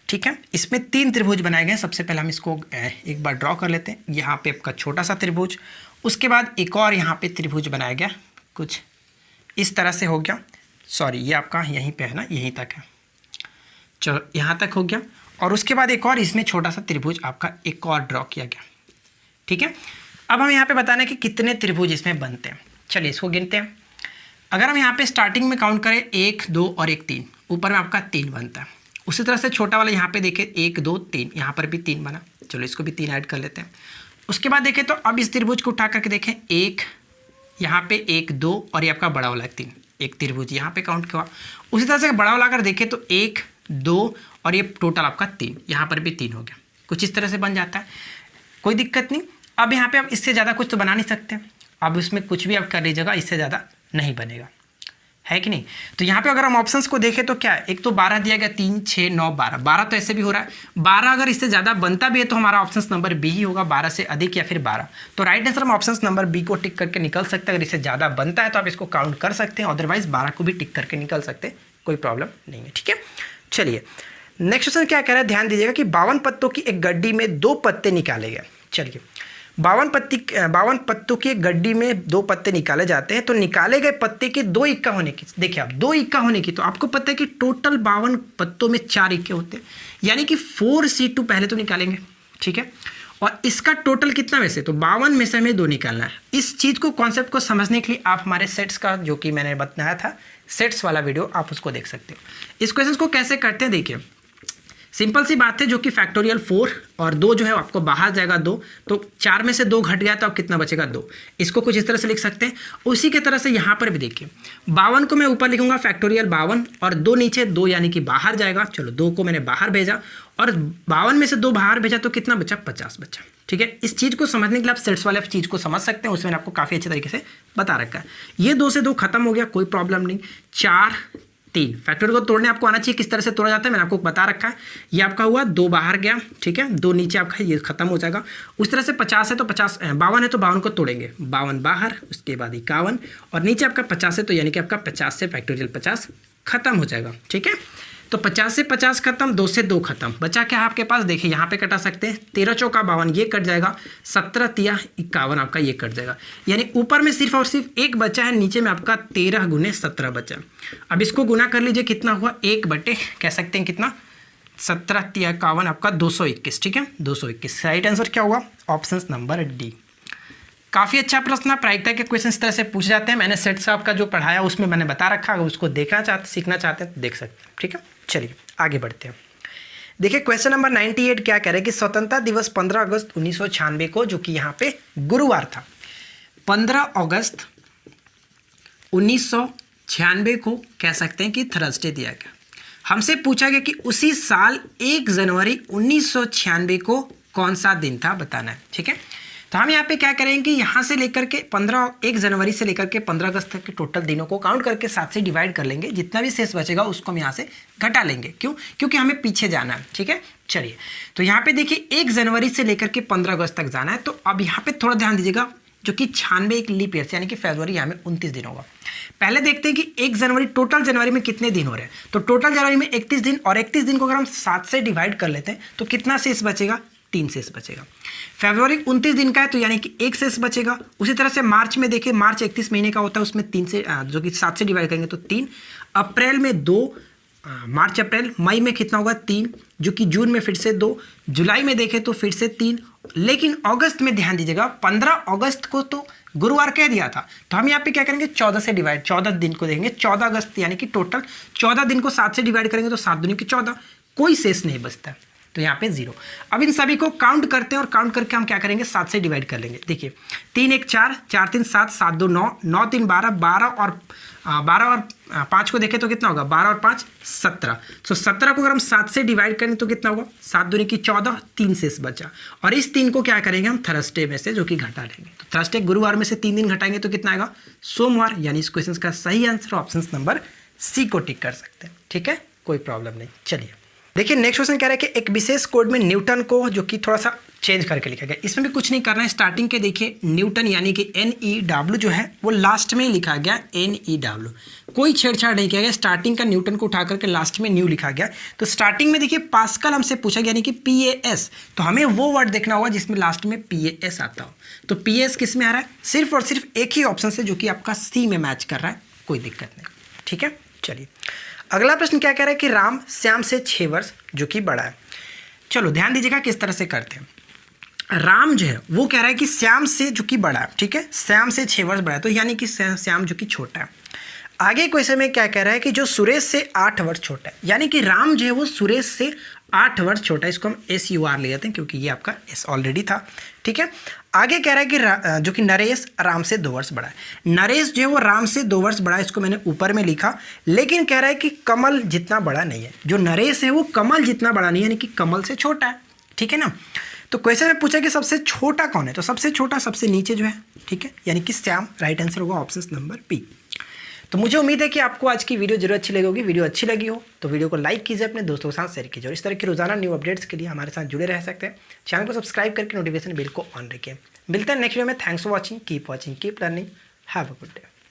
ठीक है, इसमें 3 त्रिभुज बनाए गए हैं। सबसे पहले हम इसको एक बार ड्रॉ कर लेते हैं। यहाँ पे आपका छोटा सा त्रिभुज, उसके बाद एक और यहाँ पे त्रिभुज बनाया गया, कुछ इस तरह से हो गया। सॉरी ये आपका यहीं पे है ना, यहीं तक है, चलो यहाँ तक हो गया। और उसके बाद एक और इसमें छोटा सा त्रिभुज आपका एक और ड्रॉ किया गया। ठीक है, अब हम यहाँ पे बताना है कि कितने त्रिभुज इसमें बनते हैं। चलिए इसको गिनते हैं। अगर हम यहाँ पे स्टार्टिंग में काउंट करें 1 2 और 1 3, ऊपर में आपका 3 बनता है। उसी तरह से छोटा वाला यहाँ पे देखें 1 2 3, यहाँ पर भी 3 बना। चलो इसको भी 3 ऐड कर लेते हैं। उसके बाद देखें तो अब इस त्रिभुज को उठा करके देखें 1 यहाँ पे 1 2 और ये आपका बड़ा वाला 3, एक त्रिभुज यहाँ पे काउंट किया। उसी तरह से बड़ा वाला अगर देखें तो 1 2 और ये टोटल आपका 3, यहाँ पर भी 3 हो गया। कुछ इस तरह से बन जाता है, कोई दिक्कत नहीं। अब यहाँ पे आप इससे ज़्यादा कुछ तो बना नहीं सकते, अब इसमें कुछ भी आप कर लीजिएगा, इससे ज़्यादा नहीं बनेगा, है कि नहीं। तो यहाँ पे अगर हम ऑप्शंस को देखें तो क्या है, एक तो 12 दिया गया, 3 6 9 12 तो ऐसे भी हो रहा है। 12 अगर इससे ज़्यादा बनता भी है तो हमारा ऑप्शन नंबर बी ही होगा, 12 से अधिक या फिर 12। तो राइट आंसर हम ऑप्शन नंबर बी को टिक करके निकल सकते हैं। अगर इससे ज़्यादा बनता है तो आप इसको काउंट कर सकते हैं, अदरवाइज 12 को भी टिक करके निकल सकते हैं, कोई प्रॉब्लम नहीं है। ठीक है, चलिए नेक्स्ट क्वेश्चन क्या कह रहा है, ध्यान दीजिएगा कि 52 पत्तों की एक गड्डी में 2 पत्ते निकाले गए। चलिए 52 पत्तों की एक गड्डी में 2 पत्ते निकाले जाते हैं, तो निकाले गए पत्ते के 2 इक्का होने की, देखिए आप 2 इक्का होने की, तो आपको पता है कि टोटल 52 पत्तों में 4 इक्के होते हैं, यानी कि 4C2 पहले तो निकालेंगे। ठीक है, और इसका टोटल कितना वैसे, तो 52 में से हमें 2 निकालना है। इस चीज़ को कॉन्सेप्ट को समझने के लिए आप हमारे सेट्स का जो कि मैंने बताया था सेट्स वाला वीडियो, आप उसको देख सकते हो। इस क्वेश्चन को कैसे करते हैं देखिए, सिंपल सी बात है, जो कि फैक्टोरियल 4 और 2 जो है आपको बाहर जाएगा 2, तो 4 में से 2 घट गया तो अब कितना बचेगा 2। इसको कुछ इस तरह से लिख सकते हैं। उसी के तरह से यहाँ पर भी देखिए 52 को मैं ऊपर लिखूंगा फैक्टोरियल 52 और 2 नीचे 2 यानी कि बाहर जाएगा। चलो 2 को मैंने बाहर भेजा और 52 में से 2 बाहर भेजा तो कितना बचा, 50 बचा। ठीक है, इस चीज़ को समझने के लिए आप सेट्स वाले चीज़ को समझ सकते हैं, उसमें आपको काफ़ी अच्छे तरीके से बता रखा है। ये 2 से 2 खत्म हो गया, कोई प्रॉब्लम नहीं। 4 3 फैक्टोरियल को तोड़ने आपको आना चाहिए, किस तरह से तोड़ा जाता है मैंने आपको बता रखा है। ये आपका हुआ 2 बाहर गया, ठीक है, 2 नीचे आपका ये खत्म हो जाएगा। उस तरह से 50 है तो 52 है तो 52 को तोड़ेंगे, 52 बाहर, उसके बाद 51 और नीचे आपका 50 है तो यानी कि आपका 50 से फैक्टोरियल 50 खत्म हो जाएगा। ठीक है, तो 50 से 50 खत्म, 2 से 2 खत्म, बचा क्या है आपके पास, देखिए यहाँ पे कटा सकते हैं, 13 चौका 52 ये कट जाएगा, 17 तिया 51 आपका ये कट जाएगा, यानी ऊपर में सिर्फ और सिर्फ एक बचा है, नीचे में आपका 13 गुने 17 बचा। अब इसको गुना कर लीजिए, कितना हुआ, 1 बटे कह सकते हैं कितना, 17 तिया 51 आपका 221, ठीक है 221। राइट आंसर क्या हुआ, ऑप्शन नंबर डी। काफ़ी अच्छा प्रश्न, प्रायिकता के क्वेश्चन इस तरह से पूछे जाते हैं। मैंने सेठ साहब का जो पढ़ाया उसमें मैंने बता रखा, अगर उसको देखना चाहते सीखना चाहते हैं तो देख सकते हैं, ठीक है। चलिए आगे बढ़ते हैं। देखिए क्वेश्चन नंबर 98 क्या कह रहे हैं कि स्वतंत्रता दिवस 15 अगस्त 1996 को, जो कि यहाँ पे गुरुवार था, 15 अगस्त 1996 को कह सकते हैं कि थर्सडे दिया गया। हमसे पूछा गया कि उसी साल 1 जनवरी 1996 को कौन सा दिन था, बताना है, ठीक है। तो हम यहाँ पे क्या करेंगे कि यहाँ से लेकर के 1 जनवरी से लेकर के 15 अगस्त तक के टोटल दिनों को काउंट करके 7 से डिवाइड कर लेंगे, जितना भी शेष बचेगा उसको हम यहाँ से घटा लेंगे। क्यों, क्योंकि हमें पीछे जाना है, ठीक है। चलिए तो यहाँ पे देखिए 1 जनवरी से लेकर के 15 अगस्त तक जाना है, तो अब यहाँ पे थोड़ा ध्यान दीजिएगा, जो कि 96 एक लीप ईयर यानी कि फरवरी यहाँ में 29 दिन होगा। पहले देखते हैं कि 1 जनवरी टोटल जनवरी में कितने दिन हो रहे हैं, तो टोटल जनवरी में 31 दिन, और 31 दिन को अगर हम 7 से डिवाइड कर लेते हैं तो कितना शेष बचेगा, 3 शेष बचेगा। फरवरी 29 दिन का है तो यानी कि 1 शेष बचेगा। उसी तरह से मार्च में देखिए, मार्च 31 महीने का होता है, उसमें 3 से जो कि 7 से डिवाइड करेंगे तो 3, अप्रैल में 2, मार्च अप्रैल, मई में कितना होगा 3, जो कि जून में फिर से 2, जुलाई में देखें तो फिर से 3, लेकिन अगस्त में ध्यान दीजिएगा 15 अगस्त को तो गुरुवार कह दिया था, तो हम यहाँ पे क्या करेंगे 14 से डिवाइड, 14 दिन को देखेंगे, 14 अगस्त यानी कि टोटल 14 दिन को 7 से डिवाइड करेंगे तो 7 दूनी की 14, कोई शेष नहीं बचता, तो यहाँ पे 0। अब इन सभी को काउंट करते हैं और काउंट करके हम क्या करेंगे 7 से डिवाइड कर लेंगे। देखिए 3 1 4, 4 3 7, 7 2 9, 9 3 12, 12 और 5 को देखें तो कितना होगा, 12 और 5 17। तो 17 को अगर हम 7 से डिवाइड करें तो कितना होगा, 7 दूनी की 14, 3 शेष बचा, और इस 3 को क्या करेंगे हम थर्सडे में से जो कि घटा लेंगे। तो थर्सडे गुरुवार में से 3 दिन घटाएंगे तो कितना आएगा, सोमवार, यानी इस क्वेश्चन का सही आंसर ऑप्शन नंबर सी को टिक कर सकते हैं, ठीक है, कोई प्रॉब्लम नहीं। चलिए देखिए नेक्स्ट क्वेश्चन कह रहा है कि एक विशेष कोड में न्यूटन को, जो कि थोड़ा सा चेंज करके लिखा गया, इसमें भी कुछ नहीं करना है। स्टार्टिंग के देखिए न्यूटन यानी कि NEW जो है वो लास्ट में ही लिखा गया, NEW, कोई छेड़छाड़ नहीं किया गया। स्टार्टिंग का न्यूटन को उठा करके लास्ट में न्यू लिखा गया। तो स्टार्टिंग में देखिए पास्कल हमसे पूछा गया, यानी कि PAS, तो हमें वो वर्ड देखना होगा जिसमें लास्ट में PAS आता हो। तो PAS किस में आ रहा है, सिर्फ और सिर्फ एक ही ऑप्शन से, जो कि आपका C में मैच कर रहा है, कोई दिक्कत नहीं, ठीक है। चलिए अगला प्रश्न क्या कह रहा है कि राम श्याम से 6 वर्ष जो कि बड़ा है। चलो ध्यान दीजिएगा किस तरह से करते हैं। राम जो है वो कह रहा है कि श्याम से जो कि बड़ा है, ठीक है, श्याम से 6 वर्ष बड़ा है, तो यानी कि श्याम जो कि छोटा है। आगे क्वेश्चन में क्या कह रहा है कि जो सुरेश से 8 वर्ष छोटा है, यानी कि राम जो है वो सुरेश से 8 वर्ष छोटा है। इसको हम SUR ले जाते हैं क्योंकि ये आपका S ऑलरेडी था, ठीक है। आगे कह रहा है कि जो कि नरेश राम से 2 वर्ष बड़ा है। नरेश जो है वो राम से 2 वर्ष बड़ा है, इसको मैंने ऊपर में लिखा, लेकिन कह रहा है कि कमल जितना बड़ा नहीं है। जो नरेश है वो कमल जितना बड़ा नहीं है, यानी कि कमल से छोटा है, ठीक है ना। तो क्वेश्चन में पूछा कि सबसे छोटा कौन है, तो सबसे छोटा सबसे नीचे जो है, ठीक है, यानी कि श्याम। राइट आंसर होगा ऑप्शन नंबर बी। तो मुझे उम्मीद है कि आपको आज की वीडियो जरूर अच्छी लगी होगी। वीडियो अच्छी लगी हो तो वीडियो को लाइक कीजिए, अपने दोस्तों के साथ शेयर कीजिए, और इस तरह की रोजाना न्यू अपडेट्स के लिए हमारे साथ जुड़े रह सकते हैं। चैनल को सब्सक्राइब करके नोटिफिकेशन बिल को ऑन रखिए। मिलते हैं नेक्स्ट वीडियो में। Thanks for watching, keep learning, have a good day.